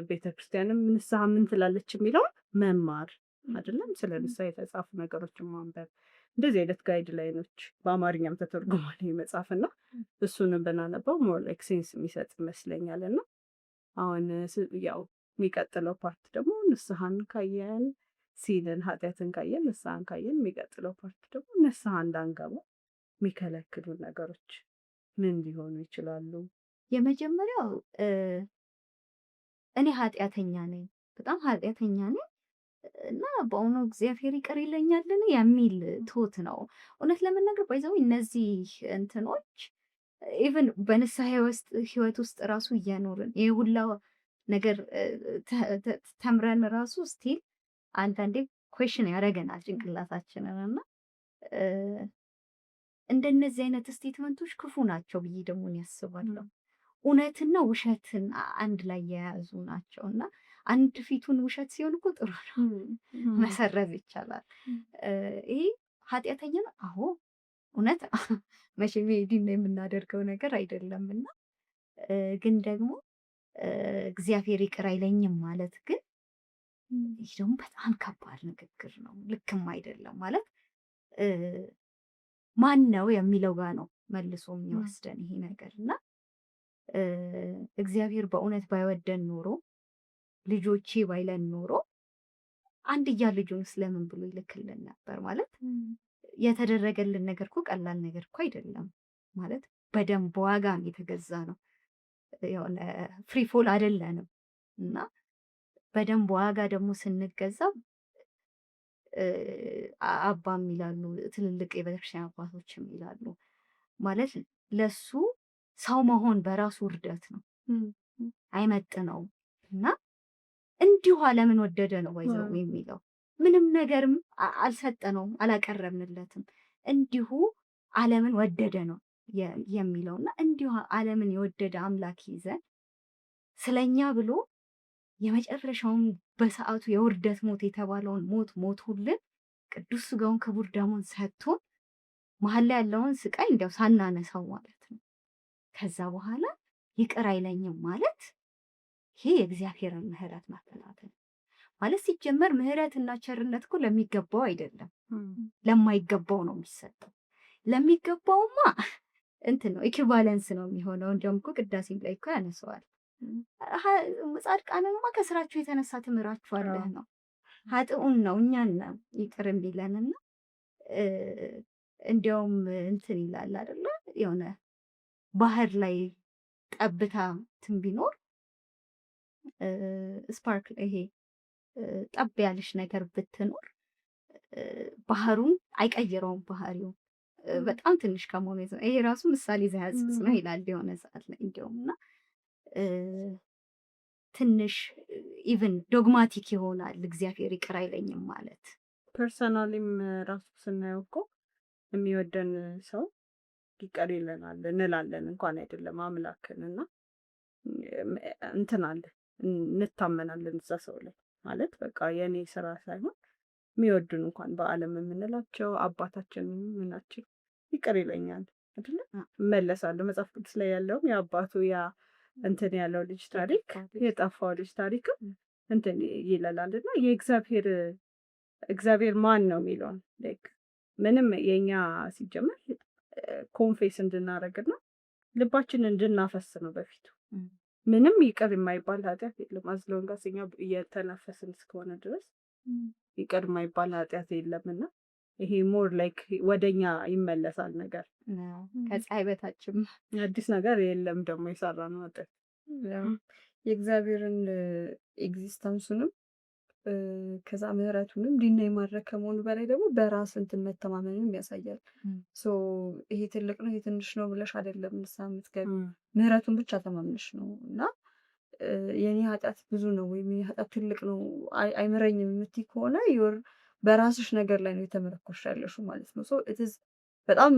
ቤተክርስቲያንም ንስሐ ምን ትላለች የሚለውን መማር አይደለም፣ ስለ ንስሐ የተጻፉ ነገሮችን ማንበብ፣ እንደዚህ አይነት ጋይድ ላይኖች በአማርኛም ተተርጉሟል መጽሐፍ እና እሱንም ብናነበው ሞር ላይክ ሴንስ የሚሰጥ ይመስለኛል። እና አሁን ያው የሚቀጥለው ፓርት ደግሞ ንስሐን ካየን ሲልን ኃጢአትን ካየን ንስሐን ካየን የሚቀጥለው ፓርት ደግሞ ንስሐ እንዳንገባ የሚከለክሉ ነገሮች ምን ሊሆኑ ይችላሉ?
የመጀመሪያው እኔ ኃጢአተኛ ነኝ፣ በጣም ኃጢአተኛ ነኝ እና በእውኑ እግዚአብሔር ይቅር ይለኛልን የሚል ትሁት ነው። እውነት ለመናገር ባይዘው እነዚህ እንትኖች ኢቨን በንስሐ ህይወት ውስጥ ራሱ እያኖርን ይሄ ሁላ ነገር ተምረን ራሱ ስቲል አንዳንዴ ኩዌሽን ያደርገናል ጭንቅላታችንን እና እንደነዚህ አይነት ስቴትመንቶች ክፉ ናቸው ብዬ ደግሞ ያስባለሁ። እውነትና ውሸትን አንድ ላይ የያዙ ናቸው እና አንድ ፊቱን ውሸት ሲሆን እኮ ጥሩ ነው፣ መሰረዝ ይቻላል። ይሄ ኃጢአተኛ ነው። አዎ እውነት መቼም ዲና የምናደርገው ነገር አይደለምና ግን ደግሞ እግዚአብሔር ይቅር አይለኝም ማለት ግን ይህ ደግሞ በጣም ከባድ ንግግር ነው። ልክም አይደለም ማለት ማን ነው የሚለው ጋር ነው መልሶ የሚወስደን ይሄ ነገር እና እግዚአብሔር በእውነት ባይወደን ኖሮ ልጆቼ ባይለን ኖሮ አንድያ ልጁን ስለምን ብሎ ይልክልን ነበር? ማለት የተደረገልን ነገር እኮ ቀላል ነገር እኮ አይደለም። ማለት በደንብ ዋጋ የተገዛ ነው። የሆነ ፍሪ ፎል አይደለንም እና በደንብ ዋጋ ደግሞ ስንገዛ አባም ይላሉ ትልልቅ የቤተክርስቲያን አባቶችም ይላሉ ማለት ለሱ ሰው መሆን በራሱ ውርደት ነው፣ አይመጥነውም እና እንዲሁ ዓለምን ወደደ ነው ወይዘው የሚለው ምንም ነገርም አልሰጠነውም፣ አላቀረብንለትም። እንዲሁ ዓለምን ወደደ ነው የሚለው እና እንዲሁ ዓለምን የወደደ አምላክ ይዘን ስለኛ ብሎ የመጨረሻውን በሰዓቱ የውርደት ሞት የተባለውን ሞት ሞቶልን ቅዱስ ሥጋውን ክቡር ደሙን ሰጥቶን መሀል ላይ ያለውን ስቃይ እንዲያው ሳናነሳው ማለት ነው። ከዛ በኋላ ይቅር አይለኝም ማለት ይሄ የእግዚአብሔርን ምሕረት ማፈናፈን ማለት ሲጀመር ምሕረትና ቸርነት እኮ ለሚገባው አይደለም፣ ለማይገባው ነው የሚሰጠው። ለሚገባውማ እንትን ነው ኢኩቫለንስ ነው የሚሆነው። እንዲያውም እኮ ቅዳሴም ላይ እኮ ያነሰዋል። ጻድቃንማ ከስራችሁ የተነሳ ትምራችኋለህ ነው። ኃጥኡን ነው እኛን ነው ይቅር የሚለንና እንዲያውም እንትን ይላል አይደለ የሆነ ባህር ላይ ጠብታ እንትን ቢኖር ስፓርክ ይሄ ጠብ ያለሽ ነገር ብትኖር ባህሩን አይቀይረውም። ባህሪው በጣም ትንሽ ከመሆኑ ይሄ ራሱ ምሳሌ ዘያጽጽ ነው ይላል የሆነ ሰዓት ላይ እንዲያውም እና ትንሽ ኢቭን ዶግማቲክ ይሆናል እግዚአብሔር ይቅር አይለኝም ማለት።
ፐርሰናሊም ራሱ ስናየው እኮ የሚወደን ሰው ይቅር ይለናል እንላለን እንኳን አይደለም አምላክን እና እንትን አለ እንታመናለን እዛ ሰው ላይ ማለት በቃ የኔ ስራ ሳይሆን የሚወዱን እንኳን በዓለም የምንላቸው አባታችን ምናችን ይቅር ይለኛል አይደለ እመለሳለሁ። መጽሐፍ ቅዱስ ላይ ያለውም የአባቱ ያ እንትን ያለው ልጅ ታሪክ የጠፋው ልጅ ታሪክም እንትን ይላል እና እግዚአብሔር ማን ነው የሚለውን ምንም የኛ ሲጀመር ኮንፌስ እንድናደርግና ልባችንን እንድናፈስ ነው በፊቱ። ምንም ይቅር የማይባል ኃጢአት የለም። አዝለውን እኛ እየተነፈስን እስከሆነ ድረስ ይቅር የማይባል ኃጢአት የለምና ይሄ ሞር ላይክ ወደኛ ይመለሳል ነገር
ከፀሐይ በታችም
አዲስ ነገር የለም። ደግሞ የሰራነው ኃጢአት
የእግዚአብሔርን ኤግዚስተንሱንም ከዛ ምህረቱንም ዲና የማድረግ ከመሆኑ በላይ ደግሞ በራስ እንትን መተማመንም ያሳያል። ይሄ ትልቅ ነው ይሄ ትንሽ ነው ብለሽ አይደለም ንስሐ የምትገቢ ምህረቱን ብቻ ተማምነሽ ነው እና የኔ ኃጢአት ብዙ ነው ወይም የኔ ኃጢአት ትልቅ ነው አይምረኝም የምትይ ከሆነ በራስሽ ነገር ላይ ነው የተመረኮሽ ያለሽው ማለት ነው። በጣም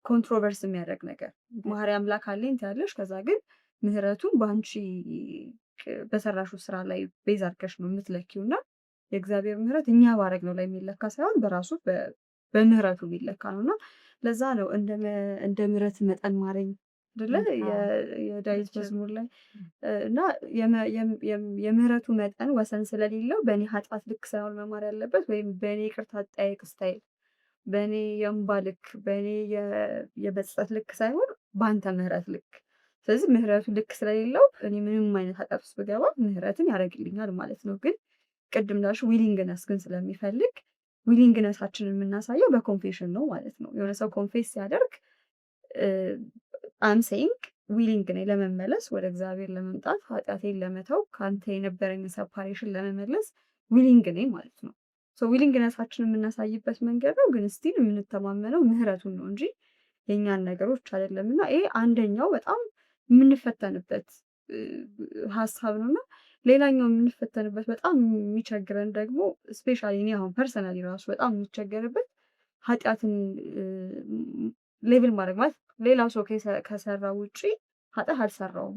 ኮንትሮቨርስ የሚያደርግ ነገር መሐሪ አምላክ አለኝ ትያለሽ፣ ከዛ ግን ምህረቱን በአንቺ በሰራሽው ስራ ላይ ቤዝ አድርገሽ ነው የምትለኪው እና የእግዚአብሔር ምህረት እኛ ባረግነው ላይ የሚለካ ሳይሆን በራሱ በምህረቱ የሚለካ ነው እና ለዛ ነው እንደ ምህረት መጠን ማረኝ አይደለ የዳዊት መዝሙር ላይ እና የምህረቱ መጠን ወሰን ስለሌለው በእኔ ኃጢአት ልክ ሳይሆን መማር ያለበት ወይም በእኔ ይቅርታ አጠያየቅ ስታይል በእኔ የእንባ ልክ በእኔ የመጸጸት ልክ ሳይሆን በአንተ ምህረት ልክ። ስለዚህ ምህረቱ ልክ ስለሌለው እኔ ምንም አይነት ኃጢአት ውስጥ ብገባ ምህረትን ያደርግልኛል ማለት ነው። ግን ቅድም እንዳልሽው ዊሊንግነስ ግን ስለሚፈልግ ዊሊንግነሳችንን የምናሳየው በኮንፌሽን ነው ማለት ነው። የሆነ ሰው ኮንፌስ ሲያደርግ አምሴይንግ ዊሊንግ ነኝ ለመመለስ ወደ እግዚአብሔር ለመምጣት ኃጢአቴን ለመተው ከአንተ የነበረኝ ሰፓሬሽን ለመመለስ ዊሊንግ ነኝ ማለት ነው። ዊሊንግነሳችንን የምናሳይበት መንገድ ነው። ግን ስቲል የምንተማመነው ምህረቱን ነው እንጂ የእኛን ነገሮች አይደለም እና ይሄ አንደኛው በጣም የምንፈተንበት ሀሳብ ነው እና ሌላኛው የምንፈተንበት በጣም የሚቸግረን ደግሞ ስፔሻሊ እኔ አሁን ፐርሰናሊ ራሱ በጣም የሚቸገርበት ኃጢአትን ሌብል ማድረግ ማለት ሌላው ሰው ከሰራ ውጪ ኃጢአት አልሰራውም፣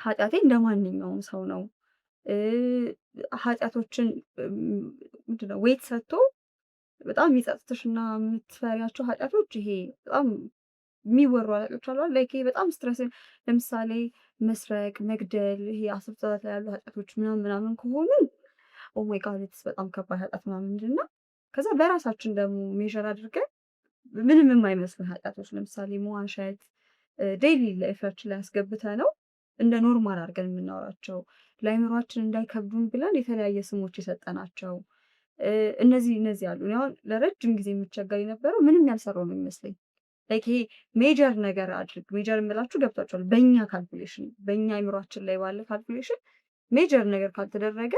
ኃጢአቴ እንደ ማንኛውም ሰው ነው። ኃጢአቶችን ምንድነው ዌት ሰጥቶ በጣም የሚጸጽትሽና የምትፈሪያቸው ኃጢአቶች ይሄ በጣም የሚወሩ ኃጢአቶች አሉ ላይክ ይሄ በጣም ስትረስን ለምሳሌ መስረቅ፣ መግደል ይሄ 10 ትእዛዛት ላይ ያሉ ኃጢአቶች ምናምን ከሆኑ ኦ ማይ ጋድ ኢትስ በጣም ከባድ ኃጢአት ምናምን እና ከዛ በራሳችን ደግሞ ሜዥር አድርገን ምንም የማይመስሉ ኃጢአቶች ለምሳሌ መዋሸት ዴይሊ ላይፋችን ላይ አስገብተነው እንደ ኖርማል አድርገን የምናወራቸው ለአእምሯችን እንዳይከብዱን ብለን የተለያየ ስሞች የሰጠናቸው እነዚህ አሉ። እኔ አሁን ለረጅም ጊዜ የምቸገር የነበረው ምንም ያልሰራው ነው የሚመስለኝ ላይክ ይሄ ሜጀር ነገር አድርግ ሜጀር የምላችሁ ገብቷቸዋል። በእኛ ካልኩሌሽን በእኛ አእምሯችን ላይ ባለ ካልኩሌሽን ሜጀር ነገር ካልተደረገ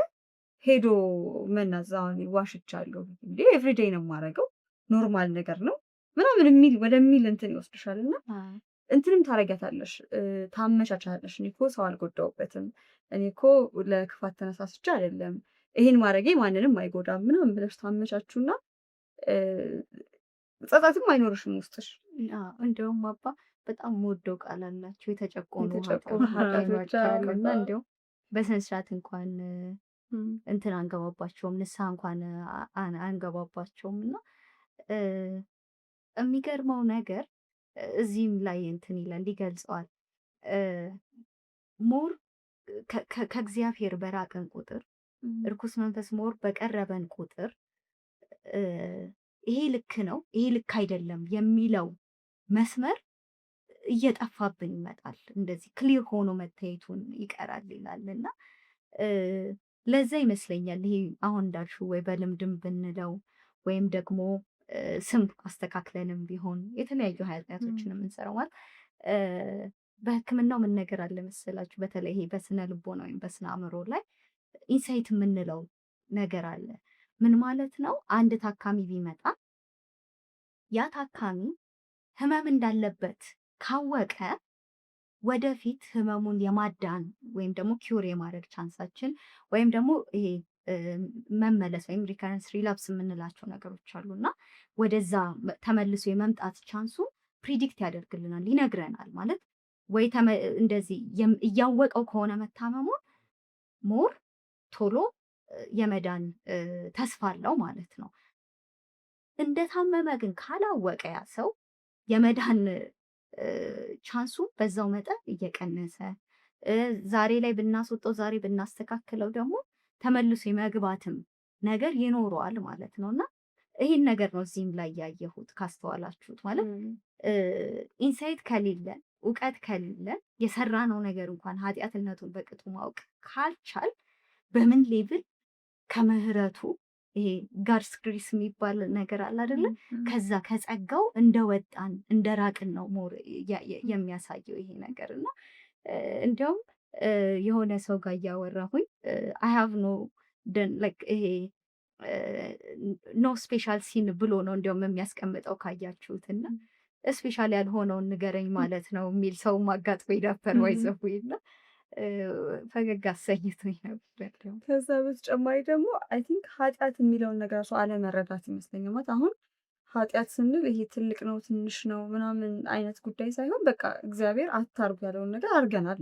ሄዶ መናዝ አሁን ዋሽቻለሁ እንዴ ኤቭሪዴይ ነው የማደርገው ኖርማል ነገር ነው ምናምን የሚል ወደሚል እንትን ይወስድሻል እና እንትንም ታረጊያታለሽ ታመቻቻለሽ። እኔ እኮ ሰው አልጎዳሁበትም፣ እኔ እኮ ለክፋት ተነሳስቼ አይደለም፣ ይሄን ማድረጌ ማንንም አይጎዳም ምናምን ብለሽ ታመቻቹና ጸጸትም አይኖርሽም ውስጥሽ።
እንደውም አባ በጣም የምወደው ቃል አላቸው የተጨቆኑ
የተጨቆኑ
ኃጢአቶች
ኃጢአቶች
አሉና
አሉ።
እንዲያውም በስነ ስርዓት እንኳን እንትን አንገባባቸውም፣ ንስሐ እንኳን አንገባባቸውም እና የሚገርመው ነገር እዚህም ላይ እንትን ይላል ይገልጸዋል። ሞር ከእግዚአብሔር በራቀን ቁጥር እርኩስ መንፈስ ሞር በቀረበን ቁጥር ይሄ ልክ ነው ይሄ ልክ አይደለም የሚለው መስመር እየጠፋብን ይመጣል። እንደዚህ ክሊር ሆኖ መታየቱን ይቀራል ይላል እና ለዛ ይመስለኛል ይሄ አሁን እንዳልሽው ወይ በልምድም ብንለው ወይም ደግሞ ስም አስተካክለንም ቢሆን የተለያዩ ኃጢአቶችን የምንሰራው ማለት በሕክምናው ምን ነገር አለ መሰላችሁ? በተለይ ይሄ በስነ ልቦና ወይም በስነ አእምሮ ላይ ኢንሳይት የምንለው ነገር አለ። ምን ማለት ነው? አንድ ታካሚ ቢመጣ ያ ታካሚ ህመም እንዳለበት ካወቀ ወደፊት ህመሙን የማዳን ወይም ደግሞ ኪውር የማድረግ ቻንሳችን ወይም ደግሞ ይሄ መመለስ ወይም ሪከረንስ ሪላፕስ የምንላቸው ነገሮች አሉ እና ወደዛ ተመልሶ የመምጣት ቻንሱ ፕሪዲክት ያደርግልናል፣ ይነግረናል። ማለት ወይ እንደዚህ እያወቀው ከሆነ መታመሙን ሞር ቶሎ የመዳን ተስፋ አለው ማለት ነው። እንደታመመ ግን ካላወቀ ያ ሰው የመዳን ቻንሱ በዛው መጠን እየቀነሰ ዛሬ ላይ ብናስወጣው ዛሬ ብናስተካክለው ደግሞ ተመልሶ የመግባትም ነገር ይኖረዋል ማለት ነው እና ይህን ነገር ነው እዚህም ላይ ያየሁት ካስተዋላችሁት። ማለት ኢንሳይት ከሌለን እውቀት ከሌለን የሰራነው ነገር እንኳን ኃጢአትነቱን በቅጡ ማወቅ ካልቻል በምን ሌቭል ከምህረቱ ይሄ ጋድስ ግሬስ የሚባል ነገር አለ አይደለ? ከዛ ከጸጋው እንደወጣን እንደራቅን ነው ሞር የሚያሳየው ይሄ ነገር እና እንዲያውም የሆነ ሰው ጋር እያወራሁኝ አይ ሃቭ ኖ ላይክ ይሄ ኖ ስፔሻል ሲን ብሎ ነው እንዲያውም የሚያስቀምጠው ካያችሁት እና ስፔሻል ያልሆነውን ንገረኝ ማለት ነው የሚል ሰው አጋጥሞኝ ነበር። ወይዘፉ እና ፈገግ አሰኝቶኝ ነበር።
ከዛ በተጨማሪ ደግሞ አይ ቲንክ ኃጢአት የሚለውን ነገር ሰው አለመረዳት ይመስለኛል። ማለት አሁን ኃጢአት ስንል ይሄ ትልቅ ነው ትንሽ ነው ምናምን አይነት ጉዳይ ሳይሆን በቃ እግዚአብሔር አታርጉ ያለውን ነገር አድርገናል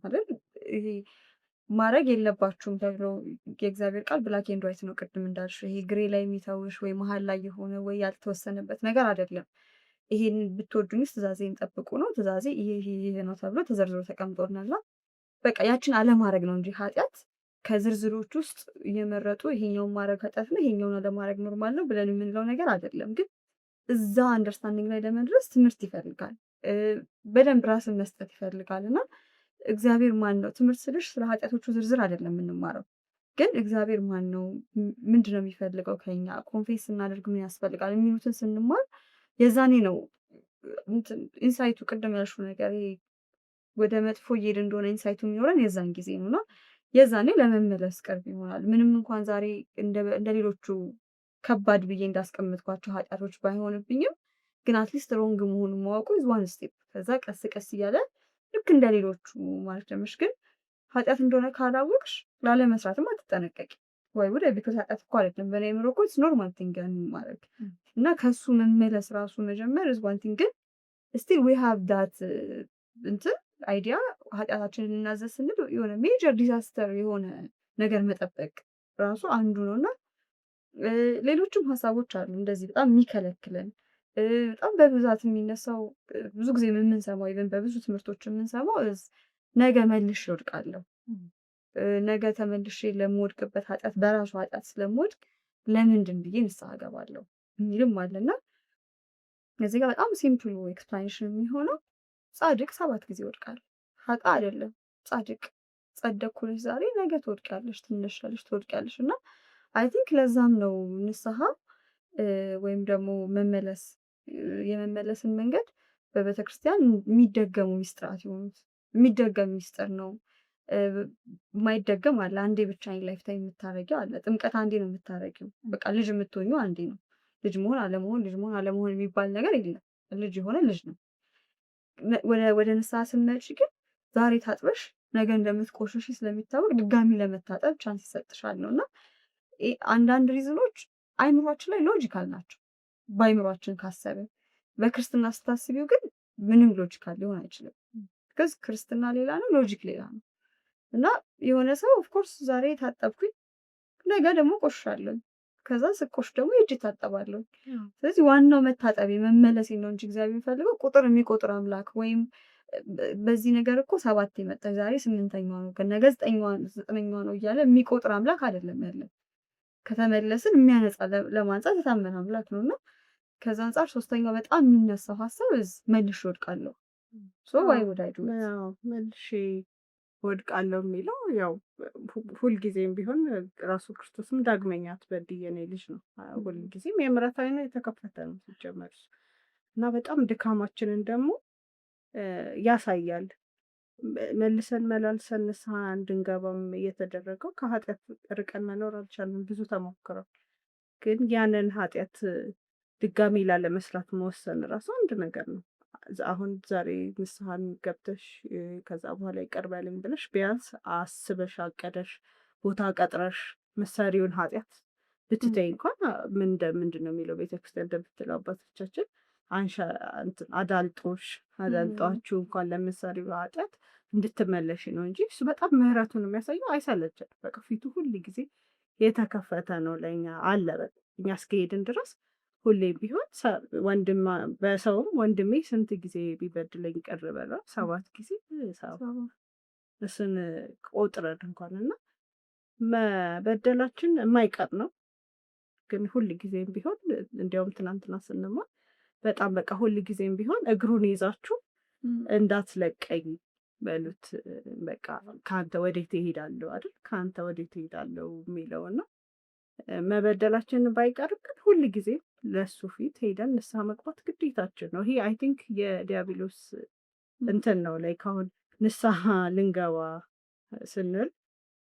አይደል? ይሄ ማድረግ የለባችሁም ተብሎ የእግዚአብሔር ቃል ብላክ ኤንድ ዋይት ነው። ቅድም እንዳልሽ ይሄ ግሬ ላይ የሚተውሽ ወይ መሀል ላይ የሆነ ወይ ያልተወሰነበት ነገር አይደለም። ይሄን ብትወዱኝስ ትእዛዜን ጠብቁ ነው። ትእዛዜ ይሄ ነው ተብሎ ተዘርዝሮ ተቀምጦናል። በቃ ያችን አለማድረግ ነው እንጂ ኃጢአት ከዝርዝሮች ውስጥ እየመረጡ ይሄኛውን ማድረግ ኃጢአት ነው ይሄኛውን አለማድረግ ኖርማል ነው ብለን የምንለው ነገር አይደለም። ግን እዛ አንደርስታንዲንግ ላይ ለመድረስ ትምህርት ይፈልጋል፣ በደንብ ራስን መስጠት ይፈልጋል። እና እግዚአብሔር ማን ነው ትምህርት ስልሽ ስለ ኃጢአቶቹ ዝርዝር አይደለም የምንማረው፣ ግን እግዚአብሔር ማን ነው፣ ምንድን ነው የሚፈልገው ከኛ፣ ኮንፌስ ስናደርግ ምን ያስፈልጋል የሚሉትን ስንማር የዛኔ ነው ኢንሳይቱ ቅድም ያልሽው ነገር ወደ መጥፎ እየሄድ እንደሆነ ኢንሳይቱ የሚኖረን የዛን ጊዜ ነው እና የዛኔ ለመመለስ ቅርብ ይሆናል። ምንም እንኳን ዛሬ እንደ ሌሎቹ ከባድ ብዬ እንዳስቀምጥኳቸው ኃጢአቶች ባይሆንብኝም ግን አትሊስት ሮንግ መሆኑን ማወቁ ኢዝ ዋን ስቴፕ። ከዛ ቀስ ቀስ እያለ ልክ እንደ ሌሎቹ ማለት ደምሽ ግን ኃጢአት እንደሆነ ካላወቅሽ ላለመስራትም አትጠነቀቂ ወይ ወደ ቢኮዝ ኃጢአት እኮ አይደለም በእኔ አእምሮ እኮ ኢትስ ኖርማል ቲንግ ማድረግ እና ከሱ መመለስ ራሱ መጀመር ኢዝ ዋን ቲንግ። ግን ስቲል ዊ ሃቭ ዳት እንትን አይዲያ ኃጢአታችንን ልናዘዝ ስንል የሆነ ሜጀር ዲዛስተር የሆነ ነገር መጠበቅ ራሱ አንዱ ነው እና ሌሎችም ሀሳቦች አሉ እንደዚህ በጣም የሚከለክለን በጣም በብዛት የሚነሳው ብዙ ጊዜ የምንሰማው ኢቨን በብዙ ትምህርቶች የምንሰማው ነገ መልሼ እወድቃለሁ፣ ነገ ተመልሼ ለምወድቅበት ኃጢአት በራሱ ኃጢአት ስለምወድቅ ለምንድን ብዬ ንስሐ እገባለሁ የሚልም አለና እዚህ ጋር በጣም ሲምፕሉ ኤክስፕላኔሽን የሚሆነው ጻድቅ 7 ጊዜ ይወድቃል። ኃጥእ አይደለም ጻድቅ። ጸደቅኩልሽ ዛሬ ነገ ትወድቂያለሽ፣ ትነሻለሽ፣ ትወድቂያለሽ እና አይ ቲንክ ለዛም ነው ንስሐ ወይም ደግሞ መመለስ የመመለስን መንገድ በቤተክርስቲያን የሚደገሙ ሚስጥራት የሆኑት። የሚደገም ሚስጥር ነው። የማይደገም አለ። አንዴ ብቻ ላይፍ ታይም የምታረጊው አለ። ጥምቀት አንዴ ነው የምታረጊው። በቃ ልጅ የምትሆኚው አንዴ ነው። ልጅ መሆን አለመሆን፣ ልጅ መሆን አለመሆን የሚባል ነገር የለም። ልጅ የሆነ ልጅ ነው። ወደ ንስሐ ስንመጪ ግን ዛሬ ታጥበሽ ነገ እንደምትቆሽሽ ስለሚታወቅ ድጋሚ ለመታጠብ ቻንስ ይሰጥሻል ነው እና አንዳንድ ሪዝኖች አይምሯችን ላይ ሎጂካል ናቸው በአይምሯችን ካሰብን። በክርስትና ስታስቢው ግን ምንም ሎጂካል ሊሆን አይችልም። ቢካዝ ክርስትና ሌላ ነው፣ ሎጂክ ሌላ ነው እና የሆነ ሰው ኦፍኮርስ ዛሬ ታጠብኩኝ ነገ ደግሞ ቆሻለሁ፣ ከዛ ስቆሽ ደግሞ ሄጄ ታጠባለሁ። ስለዚህ ዋናው መታጠቤ መመለሴ ነው እንጂ እግዚአብሔር የሚፈልገው ቁጥር የሚቆጥር አምላክ ወይም በዚህ ነገር እኮ 7 የመጣ ዛሬ 8ኛዋ ነው ነገ 9ኛዋ ነው እያለ የሚቆጥር አምላክ አይደለም ያለን። ከተመለስን የሚያነጻ ለማንጻት የታመነ አምላክ ነው እና ከዛ አንጻር ሶስተኛው በጣም የሚነሳው ሀሳብ መልሼ እወድቃለሁ። ዋይ ወድ አይ ዱ
መልሼ እወድቃለሁ የሚለው ያው ሁልጊዜም ቢሆን ራሱ ክርስቶስም ዳግመኛ አትበድይ የኔ ልጅ ነው። ሁልጊዜም የምሕረት ዓይኑ የተከፈተ ነው ሲጀመር እና በጣም ድካማችንን ደግሞ ያሳያል። መልሰን መላልሰን ንስሐ እንድንገባም እየተደረገው ከኃጢአት ርቀን መኖር አልቻልንም። ብዙ ተሞክሯል። ግን ያንን ኃጢአት ድጋሚ ላለመስራት መወሰን ራሱ አንድ ነገር ነው። አሁን ዛሬ ንስሐን ገብተሽ ከዛ በኋላ ይቅር በለኝ ብለሽ ቢያንስ አስበሽ አቀደሽ ቦታ ቀጥረሽ መሰሪውን ኃጢአት ብትተይ እንኳን ምንድን ነው የሚለው ቤተክርስቲያን እንደምትለው አባቶቻችን አዳልጧችሁ እንኳን ለምሳሌው ኃጢአት እንድትመለሽ ነው እንጂ እሱ በጣም ምሕረቱን የሚያሳየው አይሰለችም። በቃ ፊቱ ሁል ጊዜ የተከፈተ ነው ለእኛ አለ። በቃ እኛ እስከሄድን ድረስ ሁሌም ቢሆን በሰውም ወንድሜ ስንት ጊዜ ቢበድለኝ ይቅር በለው 7 ጊዜ እሱን ቆጥረን እንኳን እና መበደላችን የማይቀር ነው። ግን ሁል ጊዜም ቢሆን እንዲያውም ትናንትና ስንማር በጣም በቃ ሁል ጊዜም ቢሆን እግሩን ይዛችሁ እንዳትለቀኝ በሉት። በቃ ከአንተ ወዴት እሄዳለሁ አይደል? ከአንተ ወዴት እሄዳለሁ የሚለውና መበደላችንን ባይቀርብ ግን ሁል ጊዜ ለሱ ፊት ሄደን ንስሐ መግባት ግዴታችን ነው። ይሄ አይ ቲንክ የዲያብሎስ እንትን ነው ላይ ካሁን ንስሐ ልንገባ ስንል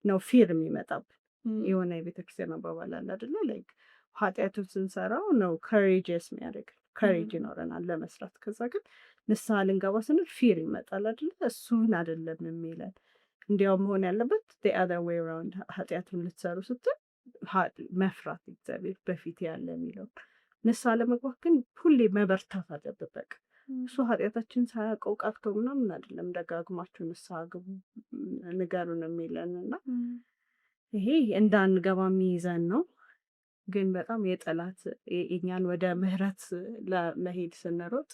ነው ፊር የሚመጣብን። የሆነ የቤተክርስቲያን አባባል አለ አይደለ? ላይክ ኃጢአቱን ስንሰራው ነው ከሬጅስ የሚያደርግ ከሬጅ ይኖረናል ለመስራት። ከዛ ግን ንስሐ ልንገባ ስንል ፊር ይመጣል አይደለ? እሱን አይደለም የሚለን። እንዲያውም መሆን ያለበት the other way around ኃጢአቱን ልትሰሩ ስትል መፍራት እግዚአብሔር በፊት ያለ የሚለው። ንስሐ ለመግባት ግን ሁሌ መበርታት አለበት። በቃ እሱ ኃጢአታችን ሳያውቀው ቀርቶ ምናምን አይደለም ደጋግማችሁ ንስሐ ግቡ ንገሩን የሚለን እና ይሄ እንዳንገባ የሚይዘን ነው። ግን በጣም የጠላት የእኛን ወደ ምሕረት ለመሄድ ስንሮጥ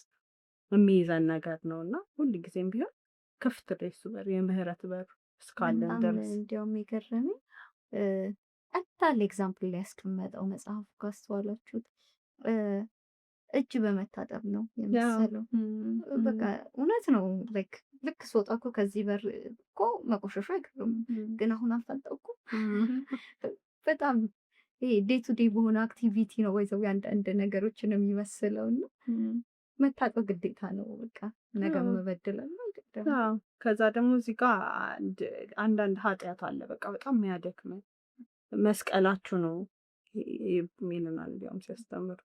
የሚይዘን ነገር ነው እና ሁል ጊዜም ቢሆን ክፍት ላይ እሱ በር የምህረት በር እስካለን ድረስ
እንዲያውም የገረመኝ ቀጥታ ኤግዛምፕል ላይ ያስቀመጠው መጽሐፍ ካስተዋላችሁት እጅ በመታጠብ ነው የመሰለው። በቃ እውነት ነው። ልክ ስወጣ እኮ ከዚህ በር እኮ መቆሸሹ አይቀርም፣ ግን አሁን አልታጠብኩ። በጣም ይሄ ዴይ ቱ ዴይ በሆነ አክቲቪቲ ነው ወይዘው አንዳንድ ነገሮችን የሚመስለው እና መታጠብ ግዴታ ነው። በቃ ነገ መበደላል።
ከዛ ደግሞ እዚህ ጋር አንዳንድ ኃጢአት አለ በቃ በጣም የሚያደክመን መስቀላችሁ ነው ይሉናል። እንዲያውም ሲያስተምሩ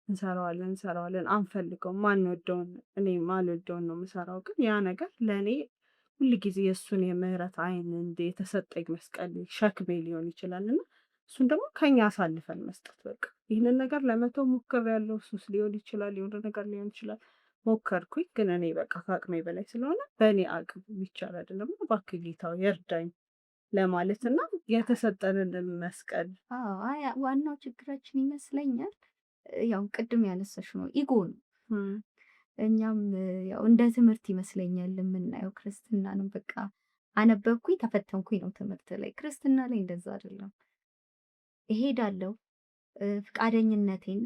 እንሰራዋለን አንፈልገውም፣ ማንወደውን እኔ ማልወደውን ነው የምሰራው። ግን ያ ነገር ለእኔ ሁልጊዜ የእሱን የምህረት ዓይን የተሰጠኝ መስቀል ሸክሜ ሊሆን ይችላል እና እሱን ደግሞ ከኛ አሳልፈን መስጠት። በቃ ይህንን ነገር ለመተው ሞክሬያለሁ። ሱስ ሊሆን ይችላል፣ የሆነ ነገር ሊሆን ይችላል። ሞከርኩኝ፣ ግን እኔ በቃ ከአቅሜ በላይ ስለሆነ በእኔ አቅም ይቻል አይደለም። እባክህ ጌታ ይርዳኝ ለማለት እና የተሰጠንን መስቀል
አይ ዋናው ችግራችን ይመስለኛል ያው ቅድም ያነሳሽው ነው፣ ኢጎ ነው። እኛም ያው እንደ ትምህርት ይመስለኛል የምናየው ክርስትናንም በቃ አነበብኩኝ ተፈተንኩኝ ነው ትምህርት ላይ። ክርስትና ላይ እንደዛ አይደለም። እሄዳለሁ፣ ፍቃደኝነቴን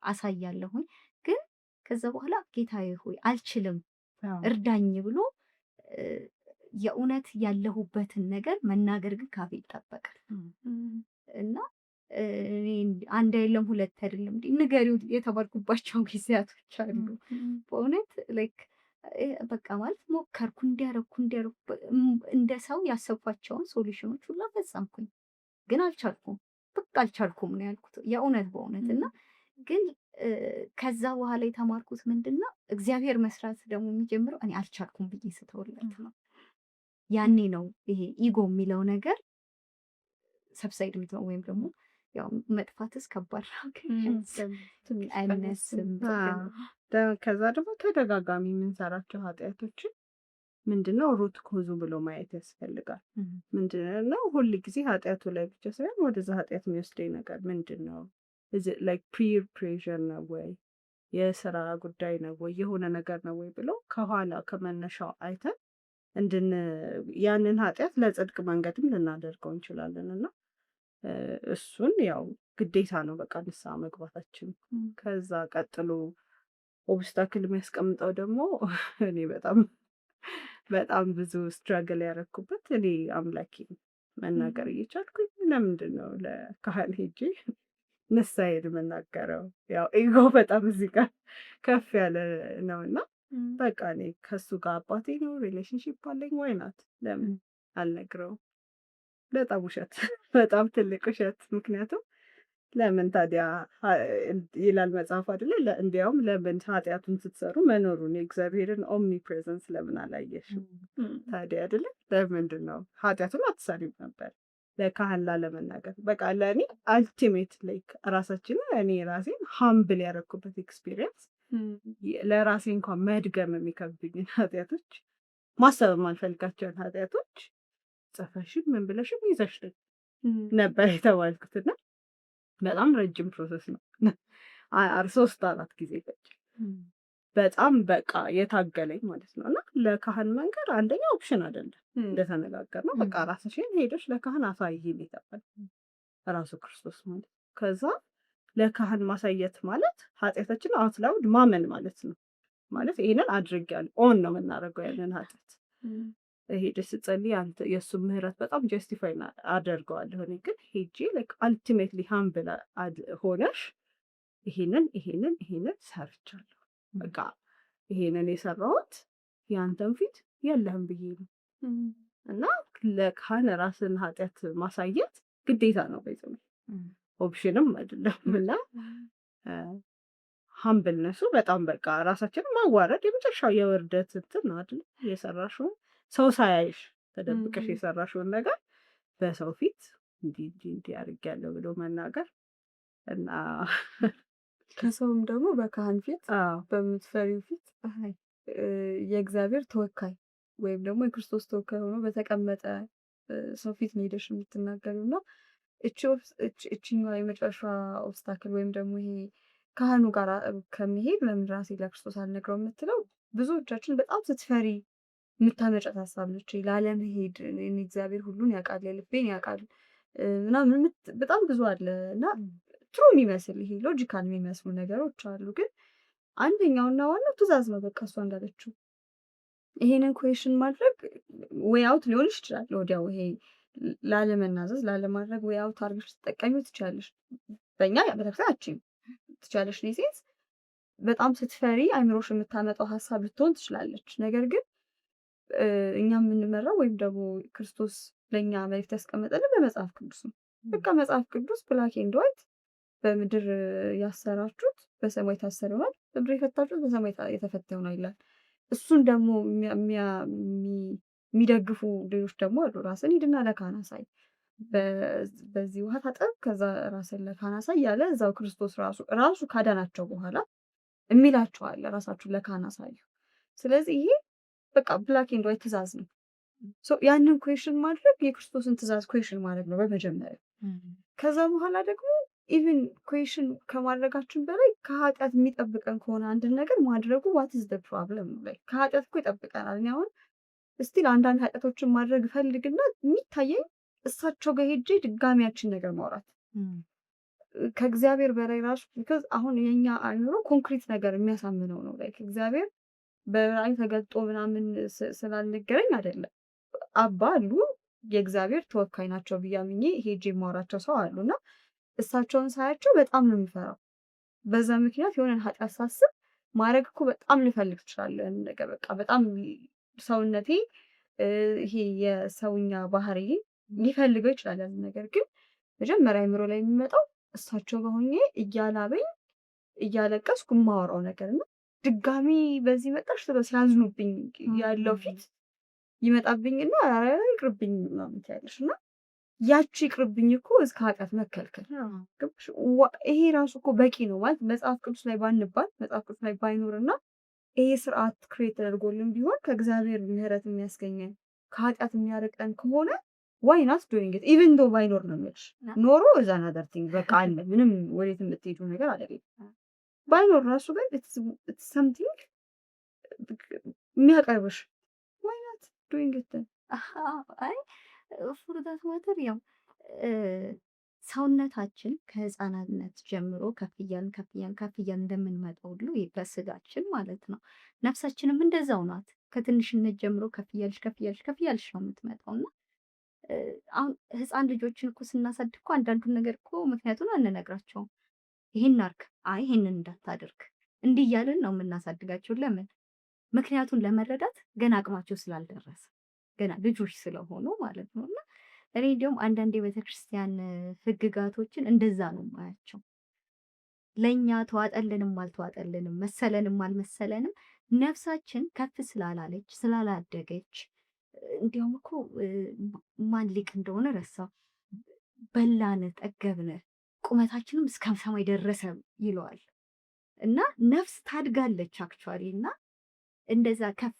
አሳያለሁኝ፣ ግን ከዛ በኋላ ጌታዬ ሆይ አልችልም እርዳኝ ብሎ የእውነት ያለሁበትን ነገር መናገር ግን ካፌ ይጠበቃል። እና እኔ አንድ አይደለም ሁለት አይደለም ንገሪው የተባልኩባቸው ጊዜያቶች አሉ። በእውነት ላይክ በቃ ማለት ሞከርኩ እንዲያረኩ እንደ ሰው ያሰብኳቸውን ሶሉሽኖች ሁላ ፈጸምኩኝ፣ ግን አልቻልኩም። በቃ አልቻልኩም ነው ያልኩት የእውነት በእውነት እና ግን ከዛ በኋላ የተማርኩት ምንድነው እግዚአብሔር መስራት ደግሞ የሚጀምረው እኔ አልቻልኩም ብዬ ስተውለት ነው። ያኔ ነው ይሄ ኢጎ የሚለው ነገር ሰብሳይድ የምትለው ወይም ደግሞ ያው መጥፋትስ ከባድ ነው አይነስም።
ከዛ ደግሞ ተደጋጋሚ የምንሰራቸው ኃጢአቶችን ምንድነው ሩት ኮዙ ብሎ ማየት ያስፈልጋል። ምንድነው ሁል ጊዜ ኃጢአቱ ላይ ብቻ ሳይሆን ወደዛ ኃጢአት የሚወስደኝ ነገር ምንድነው? ላይክ ፒር ፕሬዠር ነው ወይ የስራ ጉዳይ ነው ወይ የሆነ ነገር ነው ወይ ብሎ ከኋላ ከመነሻው አይተን ያንን ኃጢአት ለጽድቅ መንገድም ልናደርገው እንችላለን እና እሱን ያው ግዴታ ነው በቃ ንስሐ መግባታችን። ከዛ ቀጥሎ ኦብስታክል የሚያስቀምጠው ደግሞ እኔ በጣም ብዙ ስትራግል ያደረኩበት እኔ አምላኬ መናገር እየቻልኩኝ ለምንድን ነው ለካህን ሄጄ ንስሐዬን የምናገረው? ያው ኢጎ በጣም እዚህ ጋር ከፍ ያለ ነው እና በቃ እኔ ከሱ ጋር አባቴ ነው ሪሌሽንሽፕ አለኝ ወይ ናት ለምን አልነግረውም? በጣም ውሸት፣ በጣም ትልቅ ውሸት። ምክንያቱም ለምን ታዲያ ይላል መጽሐፍ አይደለ? እንዲያውም ለምን ኃጢአቱን ስትሰሩ መኖሩን የእግዚአብሔርን ኦምኒ ፕሬዘንስ ለምን አላየሽም ታዲያ አይደለ? ለምንድን ነው ኃጢአቱን አትሰሪም ነበር? ለካህን ላለመናገር በቃ ለእኔ አልቲሜት ላይክ ራሳችንን እኔ ራሴን ሀምብል ያደረኩበት ኤክስፒሪየንስ ለራሴ እንኳን መድገም የሚከብዱኝን ኃጢአቶች ማሰብ የማልፈልጋቸውን ኃጢአቶች ጽፈሽም ምን ብለሽም ይዘሽ ነበር የተባልኩትና በጣም ረጅም ፕሮሰስ ነው። 3-4 ጊዜ ፈጅ በጣም በቃ የታገለኝ ማለት ነው። እና ለካህን መንገር አንደኛ ኦፕሽን አይደለም እንደተነጋገር ነው። በቃ ራስሽን ሄደሽ ለካህን አሳይኝ የተባለ ራሱ ክርስቶስ ማለት ከዛ ለካህን ማሳየት ማለት ኃጢአታችን አውትላውድ ማመን ማለት ነው። ማለት ይሄንን አድርጌያለሁ ኦን ነው የምናደርገው ያንን ኃጢአት ሄደሽ ስትጸልይ አንተ የእሱ ምህረት በጣም ጀስቲፋይ አደርገዋለሁ። እኔ ግን ሄጄ ላይክ አልቲሜትሊ ሃምብል ሆነሽ ይሄንን ሰርቻለሁ በቃ ይሄንን የሰራሁት የአንተን ፊት የለህም ብዬ ነው። እና ለካህን ራስን ኃጢአት ማሳየት ግዴታ ነው፣ በይዘው ኦፕሽንም አይደለም። እና ሀምብልነሱ በጣም በቃ ራሳችንን ማዋረድ የመጨረሻው የውርደት እንትን ነው አይደል? የሰራሽውን ሰው ሳያይሽ ተደብቀሽ የሰራሽውን ነገር በሰው ፊት እንዲህ አድርጌያለሁ ብሎ መናገር እና
ከሰውም ደግሞ በካህን ፊት በምትፈሪው ፊት የእግዚአብሔር ተወካይ ወይም ደግሞ የክርስቶስ ተወካይ ሆኖ በተቀመጠ ሰው ፊት ነው ሄደሽ የምትናገሪው እና እችኛዋ የመጨረሻ ኦብስታክል ወይም ደግሞ ይሄ ካህኑ ጋር ከሚሄድ ለምን ራሴ ለክርስቶስ አልነግረው የምትለው ብዙዎቻችን በጣም ስትፈሪ የምታመጫት ሀሳብ ነች። ላለመሄድ እግዚአብሔር ሁሉን ያውቃል፣ የልቤን ያውቃል ምናምን በጣም ብዙ አለ እና ትሩ የሚመስል ይሄ ሎጂካል የሚመስሉ ነገሮች አሉ። ግን አንደኛውና ዋናው ትእዛዝ ነው። በቃ እሷ እንዳለችው ይሄንን ኩዌሽን ማድረግ ወይ አውት ሊሆን ይችላል። ወዲያው ይሄ ላለመናዘዝ ላለማድረግ ወይ አውት አድርገሽ ትጠቀሚው ትችላለሽ። በእኛ ቤተክርስቲያናችን ትችላለሽ ኔሴንስ በጣም ስትፈሪ አይምሮሽ የምታመጣው ሀሳብ ልትሆን ትችላለች። ነገር ግን እኛ የምንመራው ወይም ደግሞ ክርስቶስ ለእኛ መልዕክት ያስቀመጠልን በመጽሐፍ ቅዱስ ነው። በቃ መጽሐፍ ቅዱስ ብላክ ኤንድ ዋይት በምድር ያሰራችሁት በሰማይ ታሰረ ይሆናል፣ በምድር የፈታችሁት በሰማይ የተፈታ ይሆናል ይላል። እሱን ደግሞ የሚደግፉ ሌሎች ደግሞ አሉ። ራስን ሂድና ለካህን አሳይ፣ በዚህ ውሃ ታጠብ፣ ከዛ ራስን ለካህን አሳይ ያለ እዛው ክርስቶስ ራሱ ካዳናቸው በኋላ የሚላቸው አለ፣ ራሳችሁን ለካህን አሳዩ። ስለዚህ ይሄ በቃ ብላክ ኤንድ ዋይት ትእዛዝ ነው። ያንን ኩዌሽን ማድረግ የክርስቶስን ትእዛዝ ኩዌሽን ማድረግ ነው በመጀመሪያ። ከዛ በኋላ ደግሞ ኢቭን ኩዌሽን ከማድረጋችን በላይ ከኃጢአት የሚጠብቀን ከሆነ አንድን ነገር ማድረጉ ዋት ኢዝ ዘ ፕሮብለም ነው። ላይ ከኃጢአት እኮ ይጠብቀናል። እኔ አሁን ስቲል አንዳንድ ኃጢአቶችን ማድረግ እፈልግና የሚታየኝ እሳቸው ጋር ሄጄ ድጋሚያችን ነገር ማውራት ከእግዚአብሔር በላይ ራሱ ቢካዝ አሁን የኛ አእምሮ ኮንክሪት ነገር የሚያሳምነው ነው። ላይ እግዚአብሔር በራእይ ተገልጦ ምናምን ስላልነገረኝ አይደለም። አባ አሉ የእግዚአብሔር ተወካይ ናቸው ብዬ አምኜ ሄጄ የማወራቸው ሰው አሉና እሳቸውን ሳያቸው በጣም ነው የሚፈራው። በዛ ምክንያት የሆነን ኃጢአት ሳስብ ማድረግ እኮ በጣም ልፈልግ እችላለሁ። ያንን ነገር በቃ በጣም ሰውነቴ ይሄ የሰውኛ ባህሪ ሊፈልገው ይችላል ያንን ነገር። ግን መጀመሪያ አእምሮ ላይ የሚመጣው እሳቸው ጋር ሆኜ እያላበኝ እያለቀስኩ የማወራው ነገር እና ድጋሚ በዚህ መጣሽ ብለው ሲያዝኑብኝ ያለው ፊት ይመጣብኝና ኧረ ይቅርብኝ ምናምን ትያለሽ እና ያቺ ይቅርብኝ እኮ እስከ ኃጢአት መከልከል ይሄ ራሱ እኮ በቂ ነው ማለት መጽሐፍ ቅዱስ ላይ ባንባል መጽሐፍ ቅዱስ ላይ ባይኖርና ይሄ ስርዓት ክሬት ተደርጎልን ቢሆን ከእግዚአብሔር ምሕረት የሚያስገኘን ከኃጢአት የሚያርቀን ከሆነ ዋይ ናት ዶይንግ ኢት ኢቭን ዶ ባይኖር ነው የሚልሽ። ኖሮ እዛ ናደር ቲንግ በቃ አለ ምንም ወዴት የምትሄዱ ነገር አይደለም። ባይኖር ራሱ ግን ኢትስ ሰምቲንግ የሚያቀርብሽ ዋይ ናት ዶይንግ ኢት።
አይ ፎር ዛት ማተር ያው ሰውነታችን ከህፃናትነት ጀምሮ ከፍ እያልን እንደምንመጣው ሁሉ በስጋችን ማለት ነው። ነፍሳችንም እንደዛው ናት። ከትንሽነት ጀምሮ ከፍ እያልሽ ነው የምትመጣው እና አሁን ህፃን ልጆችን እኮ ስናሳድግ እኮ አንዳንዱን ነገር እኮ ምክንያቱን አንነግራቸውም። ይሄን አርግ፣ አይ ይሄንን እንዳታደርግ እንዲህ እያልን ነው የምናሳድጋቸው። ለምን? ምክንያቱን ለመረዳት ገና አቅማቸው ስላልደረሰ ገና ልጆች ስለሆኑ ማለት ነው። እና እኔ እንዲሁም አንዳንድ የቤተክርስቲያን ህግጋቶችን እንደዛ ነው የማያቸው። ለእኛ ተዋጠልንም አልተዋጠልንም መሰለንም አልመሰለንም ነፍሳችን ከፍ ስላላለች ስላላደገች እንዲያውም እኮ ማን ሊቅ እንደሆነ ረሳው፣ በላን ጠገብን ቁመታችንም እስከ ሰማይ ደረሰ ይለዋል። እና ነፍስ ታድጋለች አክቹዋሊ። እና እንደዛ ከፍ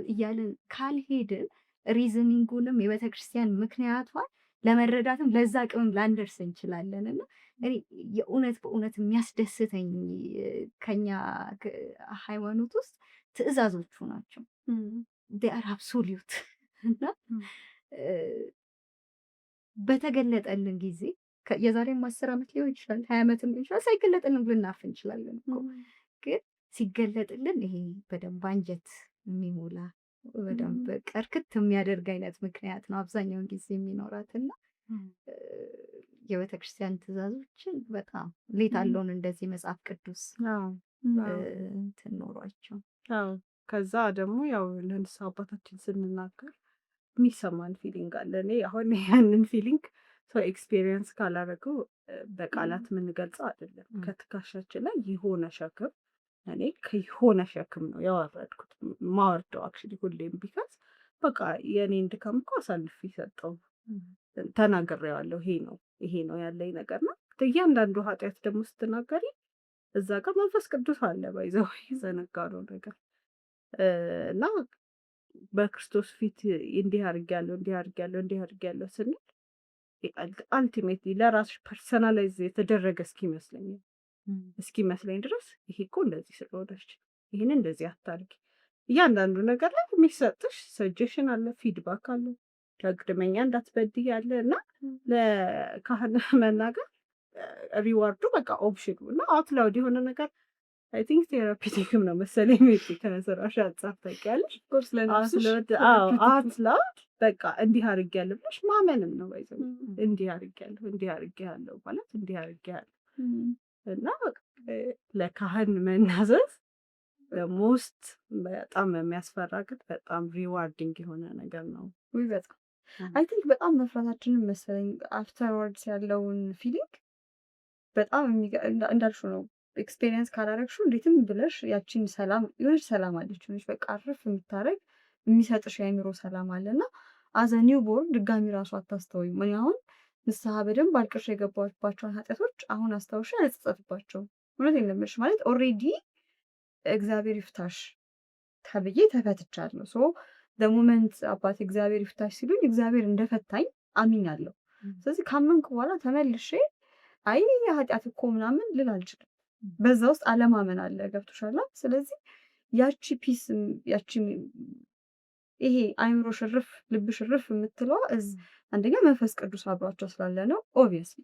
እያልን ካልሄድን ሪዝኒንጉንም የቤተክርስቲያን ምክንያቷን ለመረዳትም ለዛ አቅምም ላንደርስ እንችላለን። እና በእውነት የሚያስደስተኝ ከኛ ሃይማኖት ውስጥ ትእዛዞቹ ናቸው። ዴአር አብሶሉት እና በተገለጠልን ጊዜ የዛሬም 10 ዓመት ሊሆን ይችላል 20 ዓመትም ሊሆን ይችላል ሳይገለጥልን ልናልፍ እንችላለን እኮ። ግን ሲገለጥልን ይሄ በደንብ አንጀት የሚሞላ በደንብ ቀርክት የሚያደርግ አይነት ምክንያት ነው አብዛኛውን ጊዜ የሚኖራትና የቤተክርስቲያን ትእዛዞችን በጣም ሌት አለውን እንደዚህ መጽሐፍ ቅዱስ እንትን ኖሯቸው
ከዛ ደግሞ ያው ለንስሐ አባታችን ስንናገር የሚሰማን ፊሊንግ አለ። እኔ አሁን ያንን ፊሊንግ ሰው ኤክስፔሪየንስ ካላደረገው በቃላት የምንገልጸው አይደለም። ከትከሻችን ላይ የሆነ ሸክም እኔ ከሆነ ሸክም ነው ያወረድኩት ማወርደው አክቹዋሊ ሁሌም ቢካዝ በቃ የእኔን ድካም እኮ አሳልፌ ሰጠው ተናግሬዋለሁ። ይሄ ነው ያለኝ ነገር ነው። እያንዳንዱ ኃጢአት ደግሞ ስትናገሪ እዛ ጋር መንፈስ ቅዱስ አለ ባይዘው ዘነጋነው ነገር እና በክርስቶስ ፊት እንዲህ አድርጊያለሁ ስንል አልቲሜትሊ ለራስሽ ፐርሰናላይዝ የተደረገ እስኪመስለኝ ድረስ ይሄ እኮ እንደዚህ ስለሆነች ይህን እንደዚህ አታርጊ። እያንዳንዱ ነገር ላይ የሚሰጥሽ ሰጀሽን አለ፣ ፊድባክ አለ፣ ደግመኛ እንዳትበድይ ያለ እና ለካህን መናገር ሪዋርዱ በቃ ኦፕሽኑ እና አውትላውድ የሆነ ነገር አይ ቲንክ ቴራፒቲክም ነው መሰለኝ። ከስራሽ አንጻር ታውቂያለሽ። አውትላውድ በቃ እንዲህ አድርጊያለሁ ብለሽ ማመንም ነው ባይዘው እንዲህ አድርጊያለሁ ማለት እንዲህ አድርጊያለሁ እና ለካህን መናዘዝ ሞስት በጣም የሚያስፈራ ግን በጣም ሪዋርዲንግ የሆነ ነገር ነው።
በጣም አይ ቲንክ በጣም መፍራታችንን መሰለኝ አፍተርዋርድስ ያለውን ፊሊንግ በጣም እንዳልሽው ነው። ኤክስፔሪየንስ ካላረግሽው እንዴትም ብለሽ ያቺን ሰላም የሆነች ሰላም አለች ሆነች በቃ አርፍ የምታረግ የሚሰጥሽ የአእምሮ ሰላም አለና አዘ ኒው ቦርን ድጋሚ ራሱ አታስተውይም። እኔ አሁን ንስሐ በደንብ አልቅሽ የገባባቸውን ኃጢአቶች አሁን አስታውሻ አልጸጸትባቸው። እውነቴን ነው የምልሽ ማለት ኦልሬዲ እግዚአብሔር ይፍታሽ ተብዬ ተፈትቻለሁ። ሞመንት አባት እግዚአብሔር ይፍታሽ ሲሉኝ እግዚአብሔር እንደፈታኝ አምኛለሁ። ስለዚህ ካመንኩ በኋላ ተመልሼ አይ ኃጢአት እኮ ምናምን ልል አልችልም። በዛ ውስጥ አለማመን አለ። ገብቶሻል? ስለዚህ ያቺ ፒስ ያቺ ይሄ አይምሮ ሽርፍ ልብ ሽርፍ የምትለዋ አንደኛ መንፈስ ቅዱስ አብሯቸው ስላለ ነው ኦብቪየስሊ።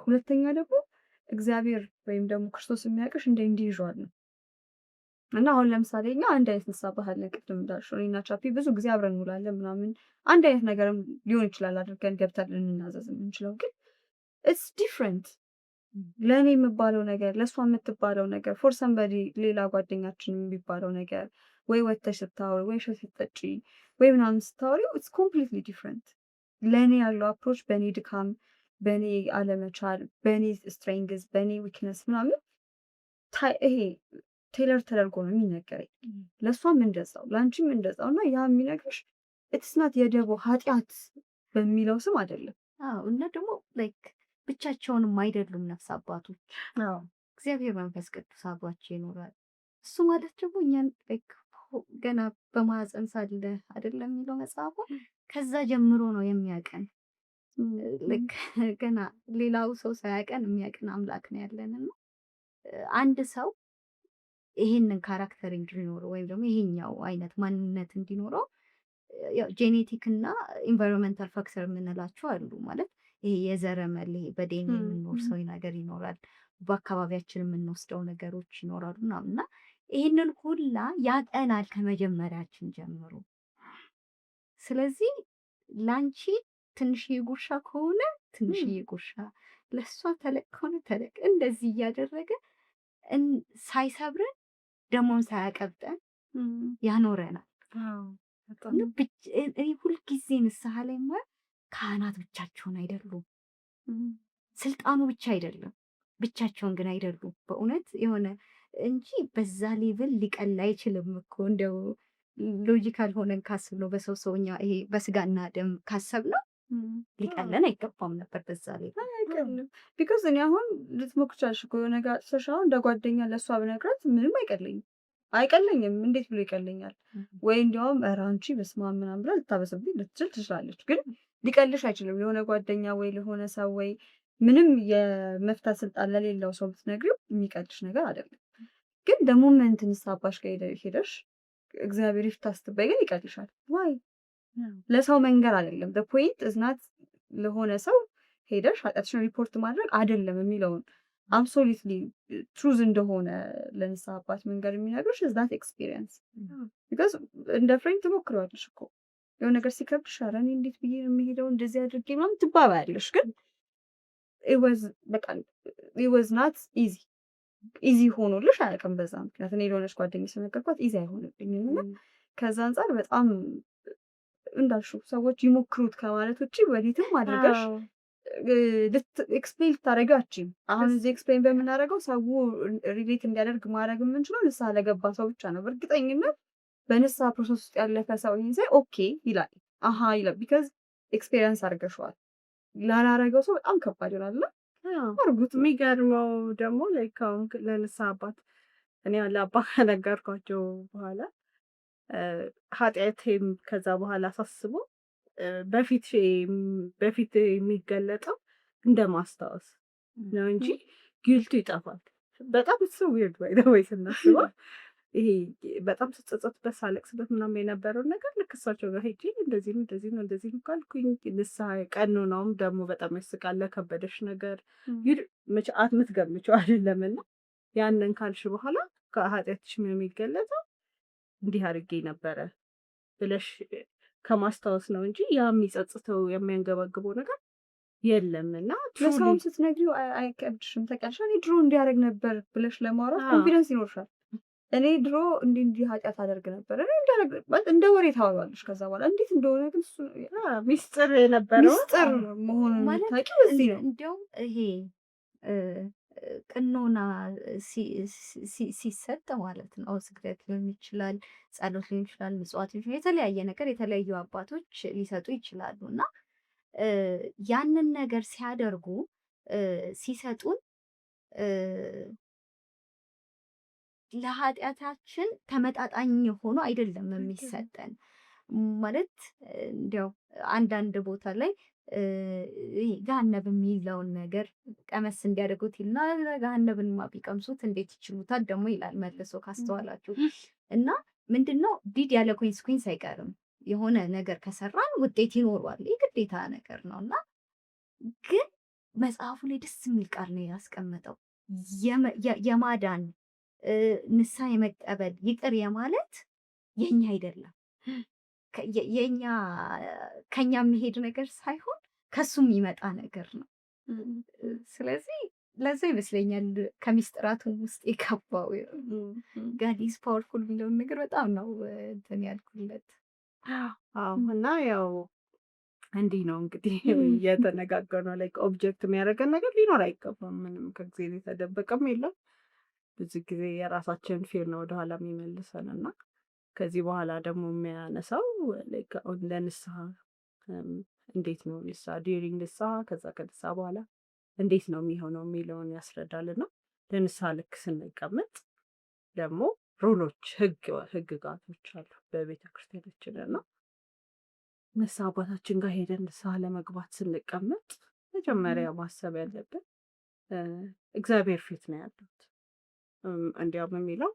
ሁለተኛ ደግሞ እግዚአብሔር ወይም ደግሞ ክርስቶስ የሚያውቅሽ እንደ ኢንዲቪዥዋል ነው እና አሁን ለምሳሌ እኛ አንድ አይነት ንስሐ ባህል ቅድም እንዳልሽው እኔና ቻፒ ብዙ ጊዜ አብረን እንውላለን ምናምን አንድ አይነት ነገርም ሊሆን ይችላል አድርገን ገብተን ልንናዘዝ የምንችለው ግን ኢትስ ዲፍረንት። ለእኔ የምባለው ነገር ለእሷ የምትባለው ነገር ፎር ሰምበዲ ሌላ ጓደኛችን የሚባለው ነገር ወይ ወተሽ ስታወሪ ወይ ሻይ ስትጠጪ ወይ ምናምን ስታወሪ ኢትስ ኮምፕሊትሊ ዲፍረንት። ለእኔ ያለው አፕሮች በእኔ ድካም፣ በእኔ አለመቻል፣ በእኔ ስትሬንግዝ፣ በእኔ ዊክነስ ምናምን ይሄ ቴለር ተደርጎ ነው የሚነገረኝ። ለእሷም እንደዛው ለአንቺም እንደዛው እና ያ የሚነግርሽ ኢትስ ናት የደቦ ኃጢአት በሚለው ስም አይደለም።
እና ደግሞ ላይክ ብቻቸውንም አይደሉም ነፍስ አባቶች። እግዚአብሔር መንፈስ ቅዱስ አብሯቸው ይኖራል። እሱ ማለት ደግሞ እኛን ገና በማህፀን ሳለ አይደለም የሚለው መጽሐፉ ከዛ ጀምሮ ነው የሚያቀን። ገና ሌላው ሰው ሳያቀን የሚያቀን አምላክ ነው ያለንና አንድ ሰው ይሄንን ካራክተር እንዲኖረው ወይም ደግሞ ይሄኛው አይነት ማንነት እንዲኖረው ጄኔቲክ እና ኢንቫይሮንመንታል ፋክተር የምንላቸው አሉ። ማለት ይሄ የዘረመል ይሄ በዴን የምንወርሰው ነገር ይኖራል፣ በአካባቢያችን የምንወስደው ነገሮች ይኖራሉ እና ይህንን ሁላ ያጠናል ከመጀመሪያችን ጀምሮ። ስለዚህ ላንቺ ትንሽዬ ጉርሻ ከሆነ ትንሽዬ ጉርሻ፣ ለእሷ ተለቅ ከሆነ ተለቅ፣ እንደዚህ እያደረገ ሳይሰብረን ደሞን ሳያቀብጠን ያኖረናል። እኔ ሁልጊዜ ንስሐ ላይ ማለት ካህናት ብቻቸውን አይደሉም፣ ስልጣኑ ብቻ አይደለም፣ ብቻቸውን ግን አይደሉም። በእውነት የሆነ እንጂ በዛ ሌቭል ሊቀል አይችልም እኮ እንደው ሎጂካል ሆነን ካስብ ነው በሰው ሰውኛ ይሄ በስጋና ደም ካሰብ ነው ሊቀለን አይገባም ነበር በዛ ሌቭል
አይቀልም። ቢኮዝ እኔ አሁን ልትሞክቻልሽ እኮ የሆነ ጋር ጥሰሻ እንደ ጓደኛ ለእሷ ብነግራት ምንም አይቀለኝም። እንዴት ብሎ ይቀለኛል? ወይ እንዲያውም ኧረ አንቺ በስመ አብ ምናምን ብላ ልታበስብኝ ልትችል ትችላለች። ግን ሊቀልሽ አይችልም። የሆነ ጓደኛ ወይ ለሆነ ሰው ወይ ምንም የመፍታት ስልጣን ለሌለው ሰው ብትነግሪው የሚቀልሽ ነገር አይደለም። ግን ደግሞ ምን ትንሳባሽ ጋር ሄደሽ እግዚአብሔር ይፍታ ስትበይ ግን ይቀልሻል። ዋይ ለሰው መንገር አይደለም። ፖይንት እዝናት ለሆነ ሰው ሄደሽ ኃጢአትሽን ሪፖርት ማድረግ አይደለም የሚለውን አብሶሉትሊ ትሩዝ እንደሆነ ለንስሐ አባት መንገድ የሚነግርሽ እዝናት ኤክስፒሪየንስ። ቢካዝ እንደ ፍሬንድ ትሞክሪዋለሽ እኮ የሆነ ነገር ሲከብድሽ ኧረ እኔ እንዴት ብዬ ነው የሚሄደው እንደዚህ አድርጌ ምናምን ትባባያለሽ። ግን ኢወዝ ናት ኢዚ ሆኖልሽ አያውቅም። በዛ ምክንያት እኔ ለሆነች ጓደኛዬ ስለነገርኳት ኢዚ አይሆንብኝም እና ከዛ አንጻር በጣም እንዳልሽው ሰዎች ይሞክሩት ከማለት ውጭ ወዴትም አድርገሽ ኤክስፕሌን ልታደርጊው አትችይም። አሁን እዚህ ኤክስፕሌን በምናደርገው ሰው ሪሌት እንዲያደርግ ማድረግ የምንችለው ንስሐ ለገባ ሰው ብቻ ነው። በእርግጠኝነት በንስሐ ፕሮሰስ ውስጥ ያለፈ ሰው ይህን ሳይ ኦኬ ይላል፣ አሀ ይላል። ቢካዝ ኤክስፔሪንስ አድርገሽዋል። ላላረገው ሰው በጣም ከባድ ይሆናል።
አርጉት። የሚገርመው ደግሞ ላይክ አሁን ለንስሐ አባት እኔ ለአባ ከነገርኳቸው በኋላ ኃጢአቴም ከዛ በኋላ ሳስቦ በፊት የሚገለጠው እንደ ማስታወስ ነው እንጂ ጊልቱ ይጠፋል። በጣም ስ ዊርድ ወይ ስናስበው ይሄ በጣም ስጸጸትበት ሳለቅስበት ምናምን የነበረውን ነገር ልክ እሳቸው ጋር ሄጄ እንደዚህ ነው ካልኩኝ ንስሐ ቀኖናውም ደግሞ በጣም ያስቃል። ለከበደሽ ነገር የምትገምጪው አይደለምና ያንን ካልሽ በኋላ ከኃጢአትሽ የሚገለጠው እንዲህ አድርጌ ነበረ ብለሽ ከማስታወስ ነው እንጂ ያ የሚጸጽተው የሚያንገባግበው ነገር የለም። እና
ለሰውም ስትነግሪው አይከብድሽም። ታውቂያለሽ እኔ ድሮ እንዲያደርግ ነበር ብለሽ ለማውራት ኮንፊደንስ ይኖርሻል። እኔ ድሮ እንዲህ ኃጢአት አደርግ ነበር እንደ ወሬ ታወራለሽ። ከዛ በኋላ እንዴት እንደሆነ ግን እሱ
ሚስጥር የነበረው
ሚስጥር መሆኑን የምታውቂው እዚህ ነው።
እንዲያውም ይሄ ቅኖና ሲሰጥ ማለት ነው ስግደት ሊሆን ይችላል፣ ጸሎት ሊሆን ይችላል፣ ምጽዋት ሊሆን ይችላል፣ የተለያየ ነገር የተለያዩ አባቶች ሊሰጡ ይችላሉ እና ያንን ነገር ሲያደርጉ ሲሰጡን ለኃጢአታችን ተመጣጣኝ ሆኖ አይደለም የሚሰጠን። ማለት እንዲያው አንዳንድ ቦታ ላይ ገሃነብ የሚለውን ነገር ቀመስ እንዲያደርጉት ይልና ገሃነብንማ ቢቀምሱት እንዴት ይችሉታል ደግሞ ይላል መልሶ ካስተዋላችሁ። እና ምንድነው ዲድ ያለ ኮንሲኩዌንስ አይቀርም። የሆነ ነገር ከሰራን ውጤት ይኖረዋል፣ የግዴታ ነገር ነው። እና ግን መጽሐፉ ላይ ደስ የሚል ቃል ነው ያስቀመጠው። የማዳን ንስሐ የመቀበል ይቅር የማለት የኛ አይደለም፣ የኛ ከኛ የሚሄድ ነገር ሳይሆን ከሱ የሚመጣ ነገር ነው። ስለዚህ ለዛ ይመስለኛል ከሚስጥራቱ ውስጥ የገባው ጋድ ኢዝ ፓወርፉል የሚለውን ነገር በጣም ነው እንትን ያልኩለት።
እና ያው እንዲህ ነው እንግዲህ እየተነጋገርነው ላይ ኦብጀክት የሚያደርገን ነገር ሊኖር አይገባም። ምንም ከእግዚአብሔር የተደበቀም የለም። ብዙ ጊዜ የራሳችንን ፌር ነው ወደኋላ የሚመልሰን እና ከዚህ በኋላ ደግሞ የሚያነሳው ለንስሐ እንዴት ነው ንስሐ ዲሪንግ ንስሐ ከዛ ከንስሐ በኋላ እንዴት ነው የሚሆነው የሚለውን ያስረዳልና ለንስሐ ልክ ስንቀመጥ ደግሞ ሩሎች ህግጋቶች አሉ በቤተ ክርስቲያናችን እና ንስሐ አባታችን ጋር ሄደን ንስሐ ለመግባት ስንቀመጥ መጀመሪያ ማሰብ ያለብን እግዚአብሔር ፊት ነው ያሉት። እንዲያውም የሚለው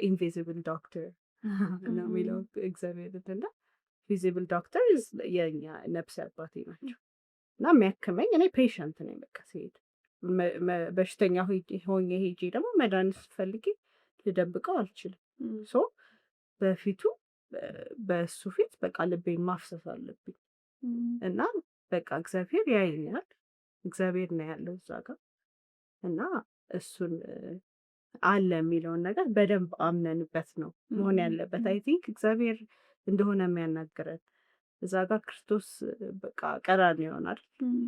ኢንቪዚብል ዶክተር ነው የሚለው እግዚአብሔር እና ቪዚብል ዶክተር የኛ ነፍስ አባቴ ናቸው እና የሚያክመኝ እኔ ፔሸንት ነኝ። በቃ ሲሄድ በሽተኛ ሆኜ ሄጄ ደግሞ መድኃኒት ፈልጌ ልደብቀው አልችልም። ሶ በፊቱ በእሱ ፊት በቃ ልቤን ማፍሰስ አለብኝ እና በቃ እግዚአብሔር ያየኛል፣ እግዚአብሔር ነው ያለው እዛ ጋር እና እሱን አለ የሚለውን ነገር በደንብ አምነንበት ነው መሆን ያለበት። አይ ቲንክ እግዚአብሔር እንደሆነ የሚያናግረን እዛ ጋር ክርስቶስ በቃ ቀራንዮ ይሆናል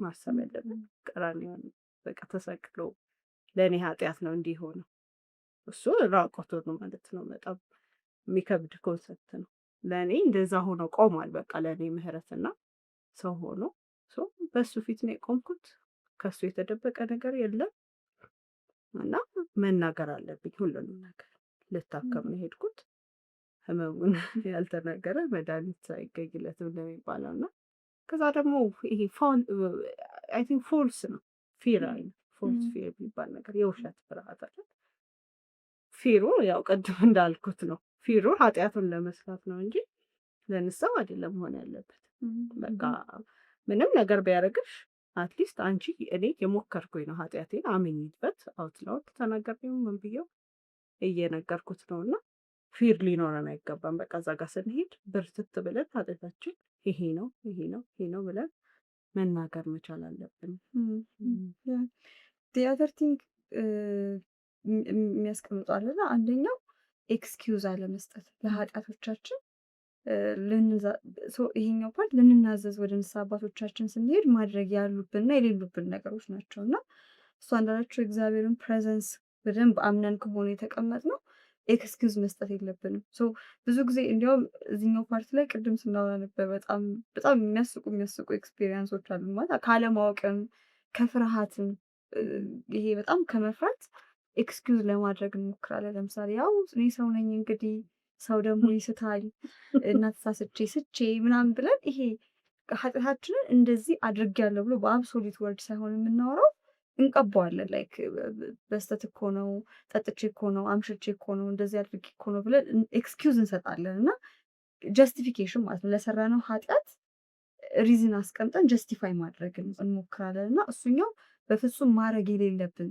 ማሰብ ያለብን። ቀራንዮ በቃ ተሰቅሎ ለእኔ ኃጢአት ነው እንዲህ ሆነው እሱ ራቆቶ ነው ማለት ነው። በጣም የሚከብድ ኮንሰፕት ነው። ለእኔ እንደዛ ሆኖ ቆሟል። በቃ ለእኔ ምህረትና ሰው ሆኖ በእሱ ፊት ነው የቆምኩት። ከሱ የተደበቀ ነገር የለም እና መናገር አለብኝ ሁሉንም ነገር። ልታከም ነው የሄድኩት። ህመሙን ያልተናገረ መድኃኒት አይገኝለትም እንደሚባለው እና ከዛ ደግሞ ይሄ አይ ቲንክ ፎልስ ነው ፊር አለ። ፎልስ ፊር የሚባል ነገር የውሸት ፍርሃት አለ። ፊሩ ያው ቅድም እንዳልኩት ነው። ፊሩ ኃጢአቱን ለመስራት ነው እንጂ ለንስሐው አይደለም መሆን ያለበት። በቃ ምንም ነገር ቢያደርግሽ አትሊስት አንቺ እኔ የሞከርኩኝ ነው ኃጢአቴን አምኝበት አውትላውድ ተናገርኩኝ ምን ብዬው እየነገርኩት ነው እና ፊር ሊኖረን አይገባም። በቃ እዛ ጋር ስንሄድ ብርትት ብለን ኃጢአታችን ይሄ ነው ይሄ ነው ይሄ ነው ብለን መናገር መቻል አለብን።
ቲያትር ቲንክ የሚያስቀምጧልና አንደኛው ኤክስኪውዝ አለመስጠት ለኃጢአቶቻችን ይሄኛው ፓርት ልንናዘዝ ወደ ንስሐ አባቶቻችን ስንሄድ ማድረግ ያሉብንና የሌሉብን ነገሮች ናቸው እና እሷ እንዳለችው እግዚአብሔርን ፕሬዘንስ በደንብ አምነን ከሆነ የተቀመጥነው ኤክስኪውዝ መስጠት የለብንም። ብዙ ጊዜ እንዲያውም እዚህኛው ፓርት ላይ ቅድም ስናወራ ነበር በጣም የሚያስቁ ኤክስፔሪንሶች አሉ ማለት ካለማወቅም ከፍርሃትም ይሄ በጣም ከመፍራት ኤክስኪውዝ ለማድረግ እንሞክራለን። ለምሳሌ ያው እኔ ሰው ነኝ እንግዲህ ሰው ደግሞ ይስታል እና ተሳስቼ ምናምን ብለን ይሄ ኃጢአታችንን እንደዚህ አድርጌያለሁ ብሎ በአብሶሊት ወርድ ሳይሆን የምናወራው እንቀባዋለን። ላይክ በስተት እኮ ነው፣ ጠጥቼ እኮ ነው፣ አምሽቼ እኮ ነው፣ እንደዚህ አድርጌ እኮ ነው ብለን ኤክስኪውዝ እንሰጣለን እና ጀስቲፊኬሽን ማለት ነው ለሰራነው ኃጢአት ሪዝን አስቀምጠን ጀስቲፋይ ማድረግ እንሞክራለን እና እሱኛው በፍጹም ማድረግ የሌለብን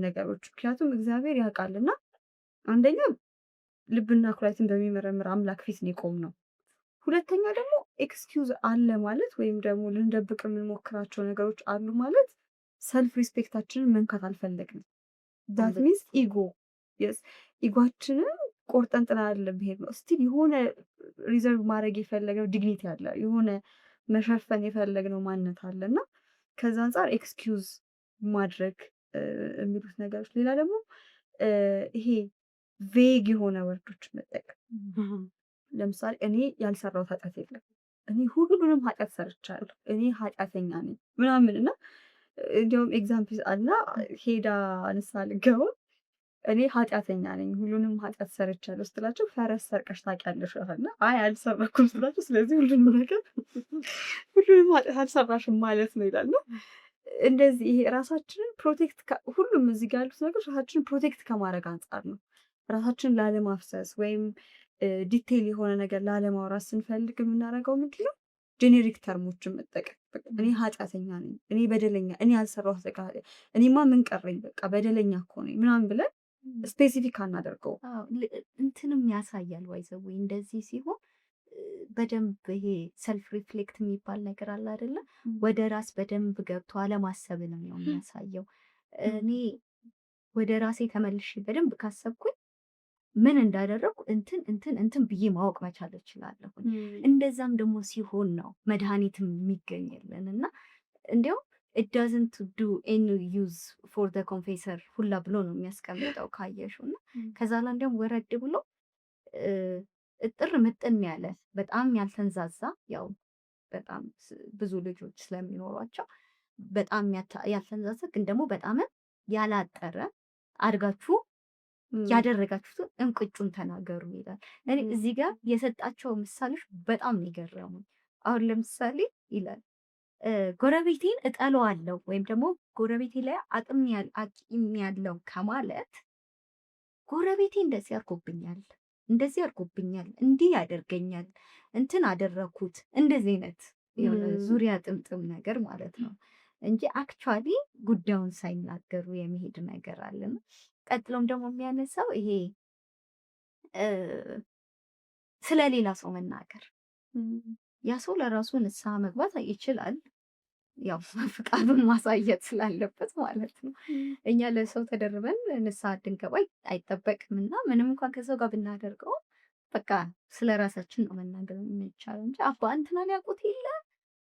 ነገሮች። ምክንያቱም እግዚአብሔር ያውቃልና አንደኛ ልብና ኩላሊትን በሚመረምር አምላክ ፊት ነው የቆምነው። ሁለተኛ ደግሞ ኤክስኪውዝ አለ ማለት ወይም ደግሞ ልንደብቅ የምንሞክራቸው ነገሮች አሉ ማለት ሰልፍ ሪስፔክታችንን መንካት አልፈለግንም። ዳት ሚንስ ኢጓችንን ቆርጠን ጥለን ብሄድ ነው። ስቲል የሆነ ሪዘርቭ ማድረግ የፈለግነው ዲግኒቲ አለ፣ የሆነ መሸፈን የፈለግነው ማንነት አለ እና ከዛ አንጻር ኤክስኪውዝ ማድረግ የሚሉት ነገሮች። ሌላ ደግሞ ይሄ ቬግ የሆነ ወርዶች መጠቀም። ለምሳሌ እኔ ያልሰራሁት ኃጢአት የለም፣ እኔ ሁሉንም ኃጢአት ሰርቻለሁ፣ እኔ ኃጢአተኛ ነኝ ምናምን እና እንዲያውም ኤግዛምፕል አልና ሄዳ ንስሐ ልትገባ እኔ ኃጢአተኛ ነኝ ሁሉንም ኃጢአት ሰርቻለሁ ስትላቸው ፈረስ ሰርቀሽ ታውቂያለሽ እና አይ አልሰረኩም ስላቸው ስለዚህ ሁሉንም ነገር ሁሉንም ኃጢአት አልሰራሽም ማለት ነው ይላል ነው። እንደዚህ ይሄ ራሳችንን ፕሮቴክት ሁሉም እዚህ ጋር ያሉት ነገሮች ራሳችንን ፕሮቴክት ከማድረግ አንጻር ነው። ራሳችንን ላለማፍሰስ ወይም ዲቴይል የሆነ ነገር ላለማውራት ስንፈልግ የምናደርገው ምንድን ነው? ጄኔሪክ ተርሞችን መጠቀም። እኔ ኃጢአተኛ ነኝ፣ እኔ በደለኛ፣ እኔ ያልሰራሁት ነገር እኔማ ምን ቀረኝ፣ በቃ በደለኛ እኮ ነኝ ምናምን ብለን ስፔሲፊክ አናደርገው።
እንትንም ያሳያል ዋይዘው እንደዚህ ሲሆን በደንብ ይሄ ሰልፍ ሪፍሌክት የሚባል ነገር አለ አይደለ? ወደ ራስ በደንብ ገብቶ አለማሰብንም ነው የሚያሳየው። እኔ ወደ ራሴ ተመልሼ በደንብ ካሰብኩኝ ምን እንዳደረግኩ እንትን ብዬ ማወቅ መቻል እችላለሁ። እንደዛም ደግሞ ሲሆን ነው መድኃኒትም የሚገኝልን እና እንዲያው it doesn't do any use for the confessor ሁላ ብሎ ነው የሚያስቀምጠው ካየሽው እና ከዛ ላይ እንዲያውም ወረድ ብሎ እጥር ምጥን ያለ በጣም ያልተንዛዛ ያው በጣም ብዙ ልጆች ስለሚኖሯቸው በጣም ያልተንዛዛ ግን ደግሞ በጣም ያላጠረ አድርጋችሁ ያደረጋችሁትን እንቅጩን ተናገሩ ይላል። እኔ እዚህ ጋር የሰጣቸው ምሳሌዎች በጣም ይገርሙ። አሁን ለምሳሌ ይላል ጎረቤቴን እጠለዋለሁ ወይም ደግሞ ጎረቤቴ ላይ አቅም ያለው ከማለት ጎረቤቴ እንደዚህ አድርጎብኛል፣ እንዲህ ያደርገኛል፣ እንትን አደረኩት እንደዚህ አይነት የሆነ ዙሪያ ጥምጥም ነገር ማለት ነው እንጂ አክቹዋሊ ጉዳዩን ሳይናገሩ የሚሄድ ነገር አለና ቀጥሎም ደግሞ የሚያነሳው ይሄ ስለሌላ ሰው መናገር ያ ሰው ለራሱ ንስሐ መግባት ይችላል። ያው ፍቃዱን ማሳየት ስላለበት ማለት ነው። እኛ ለሰው ተደርበን ንስሐ እንድንገባ አይጠበቅም እና ምንም እንኳን ከሰው ጋር ብናደርገው በቃ ስለ ራሳችን ነው መናገር የሚቻለው እንጂ አባ እንትና ሊያውቁት የለ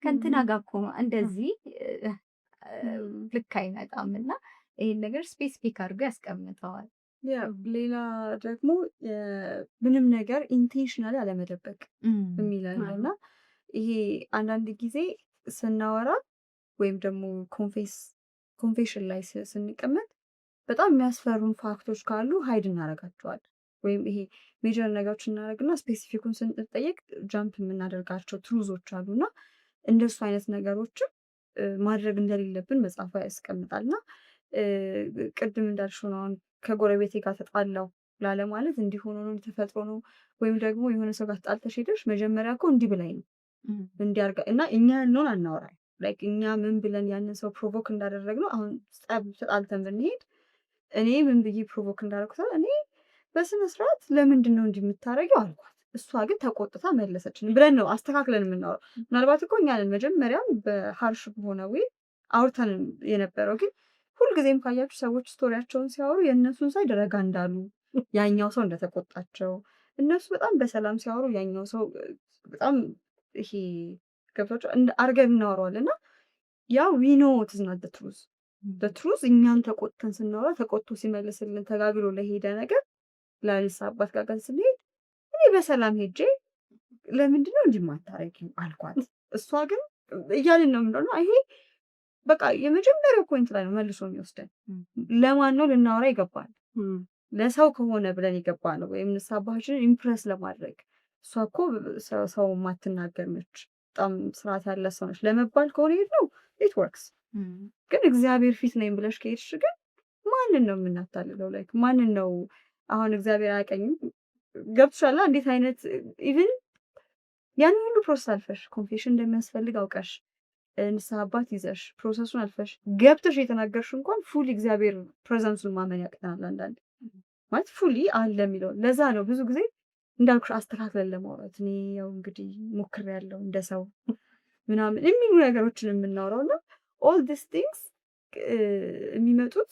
ከእንትና ጋር እኮ ነው እንደዚህ ልክ አይመጣም እና ይሄን ነገር ስፔሲፊክ አድርጎ ያስቀምጠዋል።
ሌላ ደግሞ ምንም ነገር ኢንቴንሽናሊ አለመደበቅ የሚላል እና ይሄ አንዳንድ ጊዜ ስናወራ ወይም ደግሞ ኮንፌሽን ላይ ስንቀመጥ በጣም የሚያስፈሩን ፋክቶች ካሉ ሀይድ እናደርጋቸዋል። ወይም ይሄ ሜጀር ነገሮች እናደርግና ስፔሲፊኩን ስንጠየቅ ጃምፕ የምናደርጋቸው ትሩዞች አሉና እንደሱ አይነት ነገሮችም ማድረግ እንደሌለብን መጽሐፉ ያስቀምጣል እና ቅድም እንዳልሽው ነው ከጎረቤቴ ጋር ተጣላው ላለ ማለት እንዲሆኑ ነው ተፈጥሮ ነው ወይም ደግሞ የሆነ ሰው ጋር ተጣልተሽ ሄደሽ መጀመሪያ እኮ እንዲህ ብላኝ ነው እንዲያርጋ እና እኛ ያልነውን አናወራም። ላይክ እኛ ምን ብለን ያንን ሰው ፕሮቮክ እንዳደረግነው አሁን ተጣልተን ብንሄድ እኔ ምን ብዬ ፕሮቮክ እንዳደረግኩት እኔ በስነ ስርዓት ለምንድን ነው እንዲህ የምታደርጊው አልኳት። እሷ ግን ተቆጥታ መለሰችን ብለን ነው አስተካክለን የምናወራው። ምናልባት እኮ እኛንን መጀመሪያም በሀርሽ በሆነ ወይ አውርተን የነበረው ግን ሁልጊዜም ካያችሁ ሰዎች ስቶሪያቸውን ሲያወሩ የእነሱን ሳይድ ረጋ እንዳሉ ያኛው ሰው እንደተቆጣቸው እነሱ በጣም በሰላም ሲያወሩ ያኛው ሰው በጣም ይሄ ገብቷቸው አርገን እናወራዋለን እና ያ ዊኖ ትዝናት ትሩዝ እኛን ተቆጥተን ስናወራ ተቆጥቶ ሲመልስልን ተጋግሎ ለሄደ ነገር ላሊሳ አባት ጋር ስንሄድ እኔ በሰላም ሄጄ ለምንድነው እንዲህ የማታረጊው አልኳት። እሷ ግን እያልን ነው ምንድነው ይሄ በቃ የመጀመሪያው ፖይንት ላይ ነው መልሶ የሚወስደን። ለማን ነው ልናወራ ይገባል? ለሰው ከሆነ ብለን ይገባ ነው ወይም ንስሐ አባታችንን ኢምፕረስ ለማድረግ እሷ እኮ ሰው ማትናገር ነች፣ በጣም ስርዓት ያለ ሰው ነች ለመባል ከሆነ ሄድ ነው ኢት ወርክስ። ግን እግዚአብሔር ፊት ነኝ ብለሽ ከሄድሽ ግን ማንን ነው የምናታልለው? ላይክ ማንን ነው አሁን እግዚአብሔር አያውቀኝም ገብቶሻል? እንዴት አይነት ኢቭን ያን ሁሉ ፕሮሰስ አልፈሽ ኮንፌሽን እንደሚያስፈልግ አውቀሽ ንስሐ አባት ይዘሽ ፕሮሰሱን አልፈሽ ገብተሽ የተናገርሽ እንኳን ፉሊ እግዚአብሔር ፕሬዘንሱን ማመን ያቅተናል። አንዳንድ ማለት ፉሊ አለ የሚለው ለዛ ነው ብዙ ጊዜ እንዳልኩሽ አስተካክለን ለማውራት እኔ ያው እንግዲህ ሞክሬያለሁ እንደ ሰው ምናምን የሚሉ ነገሮችን የምናወራው እና ኦል ዲስ ቲንግስ የሚመጡት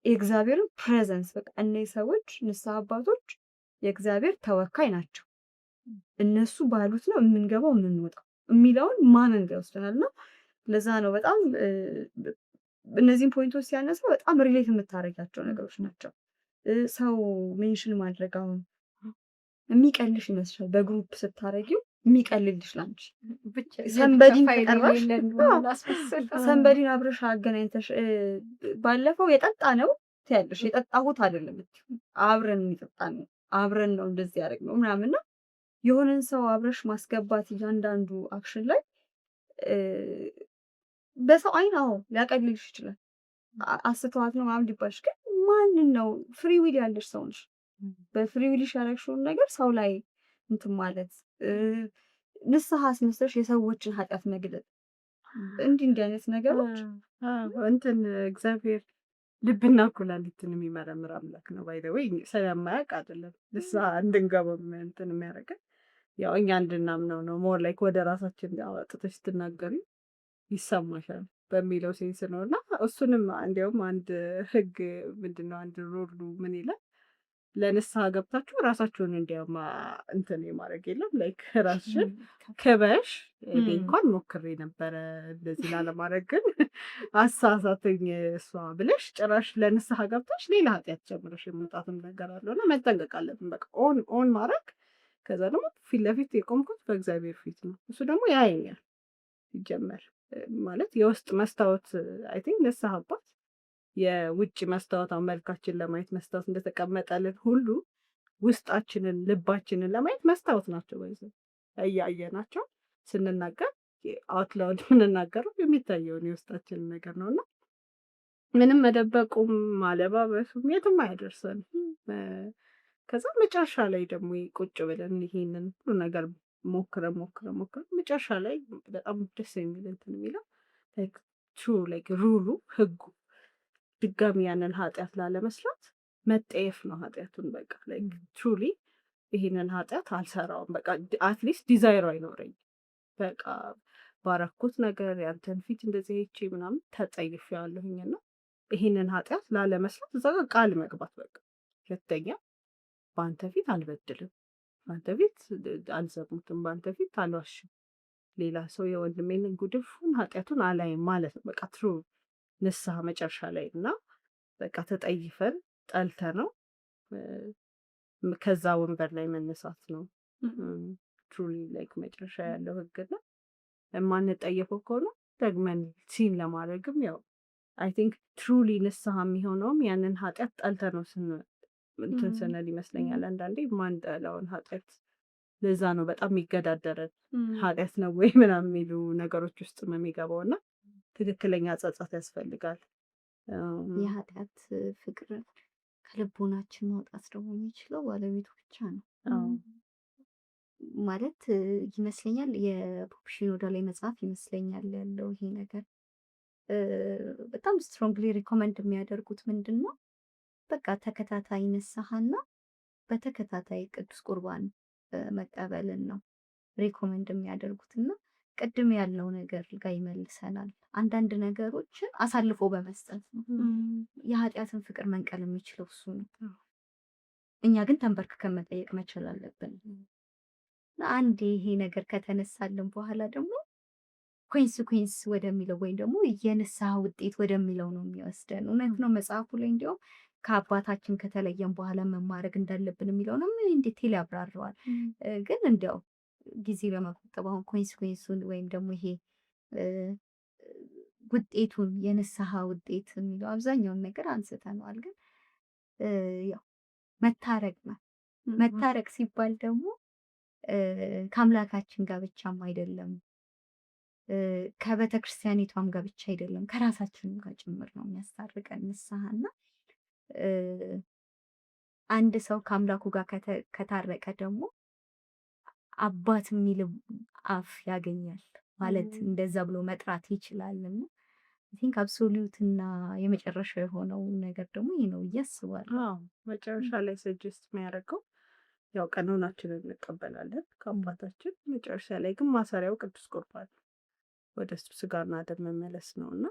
የእግዚአብሔርን ፕሬዘንስ በቃ እነዚህ ሰዎች ንስሐ አባቶች የእግዚአብሔር ተወካይ ናቸው፣ እነሱ ባሉት ነው የምንገባው የምንወጣው የሚለውን ማመን ጋር ይወስደናል እና ለዛ ነው በጣም እነዚህን ፖይንቶች ሲያነሳ በጣም ሪሌት የምታደርጊያቸው ነገሮች ናቸው። ሰው ሜንሽን ማድረግ አሁን የሚቀልሽ ይመስላል በግሩፕ ስታረጊው የሚቀልልሽ ላንቺ ሰንበዲን ተቀራሽ ሰንበዲን አብረሽ አገናኝተሽ ባለፈው የጠጣ ነው ትያለሽ። የጠጣሁት አይደለም የምትይው፣ አብረን የጠጣን ነው፣ አብረን ነው እንደዚህ ያደረግነው ምናምን እና የሆነን ሰው አብረሽ ማስገባት እያንዳንዱ አክሽን ላይ በሰው አይን አዎ ሊያቀልልሽ ይችላል። አስተዋት ነው ምናምን ሊባልሽ፣ ግን ማንን ነው? ፍሪ ዊል ያለሽ ሰው ነሽ። በፍሪ ዊልሽ ያደረግሽውን ነገር ሰው ላይ እንትን ማለት ንስሐ አስመስለሽ የሰዎችን ኃጢአት መግለጥ እንዲህ አይነት ነገሮች
እንትን እግዚአብሔር ልብና ኩላሊትን የሚመረምር አምላክ ነው። ባይ ዘ ወይ ስለማያውቅ አይደለም ንስሐ እንድንገባም እንትን የሚያደርገን ያው እኛ እንድናምነው ነው። ሞር ላይክ ወደ ራሳችን አውጥተሽ ስትናገሪ ይሰማሻል በሚለው ሴንስ ነው። እና እሱንም እንዲያውም አንድ ህግ ምንድነው አንድ ሩሉ ምን ይላል ለንስሐ ገብታችሁ ራሳችሁን እንዲያውም እንትን የማድረግ የለም ላይክ ራስሽን ክበሽ እኔ እንኳን ሞክሬ ነበረ እንደዚህ ላለማድረግ ግን አሳሳተኝ እሷ ብለሽ ጭራሽ ለንስሐ ገብታሽ ሌላ ኃጢአት ጨምረሽ የመምጣትም ነገር አለው እና መጠንቀቅ አለብን። በቃ ኦን ማድረግ ከዛ ደግሞ ፊት ለፊት የቆምኩት በእግዚአብሔር ፊት ነው። እሱ ደግሞ ያየኛል። ይጀመር ማለት የውስጥ መስታወት አይ ቲንክ ንስሐ አባት የውጭ መስታወት መልካችን ለማየት መስታወት እንደተቀመጠልን ሁሉ ውስጣችንን ልባችንን ለማየት መስታወት ናቸው። በይዘ እያየናቸው ስንናገር አውትላውድ የምንናገረው የሚታየውን የውስጣችንን ነገር ነው እና ምንም መደበቁም ማለባበሱም የትም አያደርሰንም። ከዛ መጨረሻ ላይ ደግሞ ቁጭ ብለን ይሄንን ሁሉ ነገር ሞክረን መጨረሻ ላይ በጣም ደስ የሚል እንትን የሚለው ላይክ ሩሉ ህጉ ድጋሚ ያንን ኃጢአት ላለመስራት መጠየፍ ነው ኃጢአቱን። በቃ ላይክ ትሩሊ ይሄንን ኃጢአት አልሰራውም፣ በቃ አትሊስት ዲዛይሩ አይኖረኝ፣ በቃ ባረኩት ነገር ያንተን ፊት እንደዚህ ሄቼ ምናምን ተጸይፌዋለሁኝ እና ይሄንን ኃጢአት ላለመስራት እዛ ጋር ቃል መግባት በቃ ሁለተኛ በአንተ ፊት አልበድልም፣ በአንተ ፊት አልዘሙትም፣ በአንተ ፊት አልዋሽም፣ ሌላ ሰው የወንድሜን ጉድፉን ኃጢአቱን አላይም ማለት ነው። በቃ ትሩ ንስሐ መጨረሻ ላይ እና በቃ ተጠይፈን ጠልተ ነው ከዛ ወንበር ላይ መነሳት ነው። ትሩሊ ላይክ መጨረሻ ያለው ህግና የማንጠየፈው ከሆነ ደግመን ሲን ለማድረግም ያው አይ ቲንክ ትሩሊ ንስሐ የሚሆነውም ያንን ኃጢአት ጠልተ ነው እንትን ስንል ይመስለኛል። አንዳንዴ ማንጠላውን ኃጢአት ለዛ ነው በጣም የሚገዳደረን ኃጢአት ነው ወይ ምናምን የሚሉ ነገሮች ውስጥ የሚገባው እና ትክክለኛ ጸጸት ያስፈልጋል።
የኃጢአት ፍቅር ከልቦናችን ማውጣት ደግሞ የሚችለው ባለቤቱ ብቻ ነው ማለት ይመስለኛል። የፖፕ ሽኖዳ ላይ መጽሐፍ ይመስለኛል ያለው ይሄ ነገር በጣም ስትሮንግሊ ሪኮመንድ የሚያደርጉት ምንድን ነው በቃ ተከታታይ ንስሐና በተከታታይ ቅዱስ ቁርባን መቀበልን ነው ሪኮመንድ የሚያደርጉትና ቅድም ያለው ነገር ጋር ይመልሰናል። አንዳንድ ነገሮችን አሳልፎ በመስጠት ነው የኃጢአትን ፍቅር መንቀል የሚችለው እሱ ነው። እኛ ግን ተንበርክከን መጠየቅ መቻል አለብን። አንዴ ይሄ ነገር ከተነሳልን በኋላ ደግሞ ኮንሲኩዌንስ ወደሚለው ወይም ደግሞ የንስሐ ውጤት ወደሚለው ነው የሚወስደን። እውነት ነው መጽሐፉ ላይ እንዲያውም ከአባታችን ከተለየን በኋላ መማረግ እንዳለብን የሚለውንም እንዴት ያብራረዋል። ግን እንዲያው ጊዜ በመቆጠብ አሁን ኮንሲኩዌንሱን ወይም ደግሞ ይሄ ውጤቱን የንስሐ ውጤት የሚለው አብዛኛውን ነገር አንስተነዋል። ግን ያው መታረቅ ነው። መታረቅ ሲባል ደግሞ ከአምላካችን ጋር ብቻም አይደለም፣ ከቤተ ክርስቲያኒቷም ጋር ብቻ አይደለም፣ ከራሳችንም ጋር ጭምር ነው የሚያስታርቀን ንስሐና አንድ ሰው ከአምላኩ ጋር ከታረቀ ደግሞ አባት የሚል አፍ ያገኛል ማለት እንደዛ ብሎ መጥራት ይችላልና ቲንክ አብሶሉት እና የመጨረሻ የሆነው ነገር ደግሞ ይህ ነው እያስባለሁ።
መጨረሻ ላይ ሰጀስት የሚያደርገው ያው ቀኖናችንን እንቀበላለን ከአባታችን። መጨረሻ ላይ ግን ማሰሪያው ቅዱስ ቁርባን ወደ ስጋና ደም መመለስ ነው እና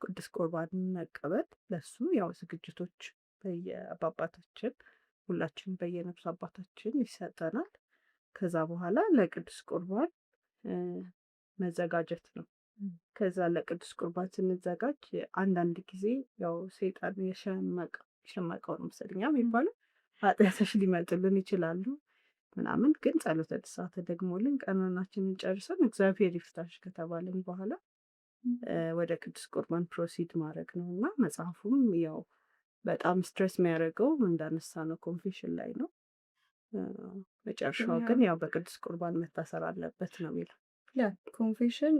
ቅዱስ ቁርባን መቀበል ለሱ ያው ዝግጅቶች በየአባታችን ሁላችን በየነፍስ አባታችን ይሰጠናል። ከዛ በኋላ ለቅዱስ ቁርባን መዘጋጀት ነው። ከዛ ለቅዱስ ቁርባን ስንዘጋጅ አንዳንድ ጊዜ ያው ሰይጣን የሸመቀው ነው መሰለኝ የሚባለው ኃጢአቶች ሊመጡልን ይችላሉ ምናምን። ግን ጸሎተ ንስሐ ተደግሞልን ቀኖናችንን ጨርሰን እግዚአብሔር ይፍታሽ ከተባልን በኋላ ወደ ቅዱስ ቁርባን ፕሮሲድ ማድረግ ነው እና መጽሐፉም ያው በጣም ስትሬስ የሚያደርገው እንዳነሳነው ኮንፌሽን ላይ ነው። መጨረሻው ግን ያው በቅዱስ ቁርባን መታሰር አለበት ነው የሚለው።
ያ ኮንፌሽን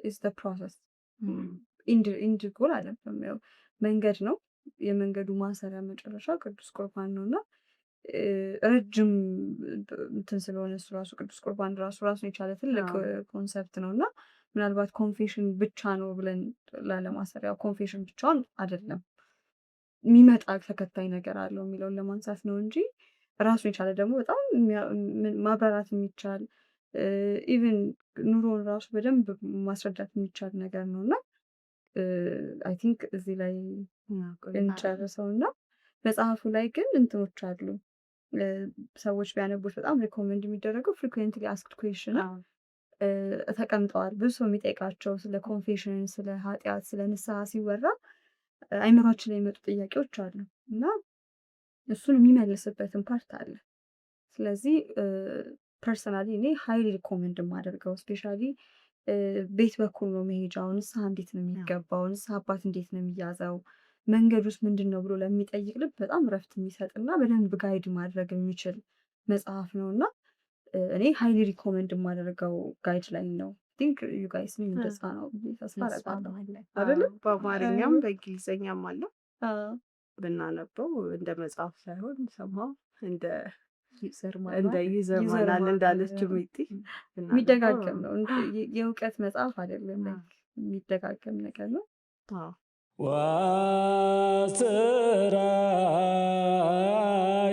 ኢዝ ዘ ፕሮሰስ ኢንድ ጎል አይደለም፣ ያው መንገድ ነው። የመንገዱ ማሰሪያ መጨረሻ ቅዱስ ቁርባን ነው እና ረጅም እንትን ስለሆነ እሱ ራሱ ቅዱስ ቁርባን ራሱን የቻለ ትልቅ ኮንሰፕት ነው እና ምናልባት ኮንፌሽን ብቻ ነው ብለን ላለማሰር፣ ያው ኮንፌሽን ብቻውን አይደለም የሚመጣ ተከታይ ነገር አለው የሚለውን ለማንሳት ነው እንጂ ራሱን የቻለ ደግሞ በጣም ማብራራት የሚቻል ኢቨን ኑሮን ራሱ በደንብ ማስረዳት የሚቻል ነገር ነው እና አይ ቲንክ እዚህ ላይ እንጨርሰው እና መጽሐፉ ላይ ግን እንትኖች አሉ ሰዎች ቢያነቡት በጣም ሪኮመንድ የሚደረገው ፍሪኩዌንትሊ አስክድ ኩዌሽን ተቀምጠዋል። ብዙ ሰው የሚጠይቃቸው ስለ ኮንፌሽን፣ ስለ ኃጢአት፣ ስለ ንስሐ ሲወራ አይምሯችን ላይ የሚመጡ ጥያቄዎች አሉ እና እሱን የሚመልስበትን ፓርት አለ። ስለዚህ ፐርሰናሊ እኔ ሀይሊ ሪኮመንድ የማደርገው ስፔሻሊ ቤት በኩል ነው መሄጃው፣ ንስሐ እንዴት ነው የሚገባው፣ ንስሐ አባት እንዴት ነው የሚያዘው፣ መንገድ ውስጥ ምንድን ነው ብሎ ለሚጠይቅ ልብ በጣም ረፍት የሚሰጥ እና በደንብ ጋይድ ማድረግ የሚችል መጽሐፍ ነው እና እኔ ሀይሊ ሪኮመንድ የማደርገው ጋይድ ላይ ነው። ቲንክ ዩ ጋይስ እንደዛ ነው ተስፋ አደርጋለሁ
አይደለም። በአማርኛም በእንግሊዝኛም አለው ብናነበው እንደ መጽሐፍ ሳይሆን ሰማው እንደ ዩዘር ማናል እንዳለችው ሚቲ
የሚደጋገም ነው። የእውቀት መጽሐፍ አይደለም፣ የሚደጋገም ነገር ነው። ዋስራ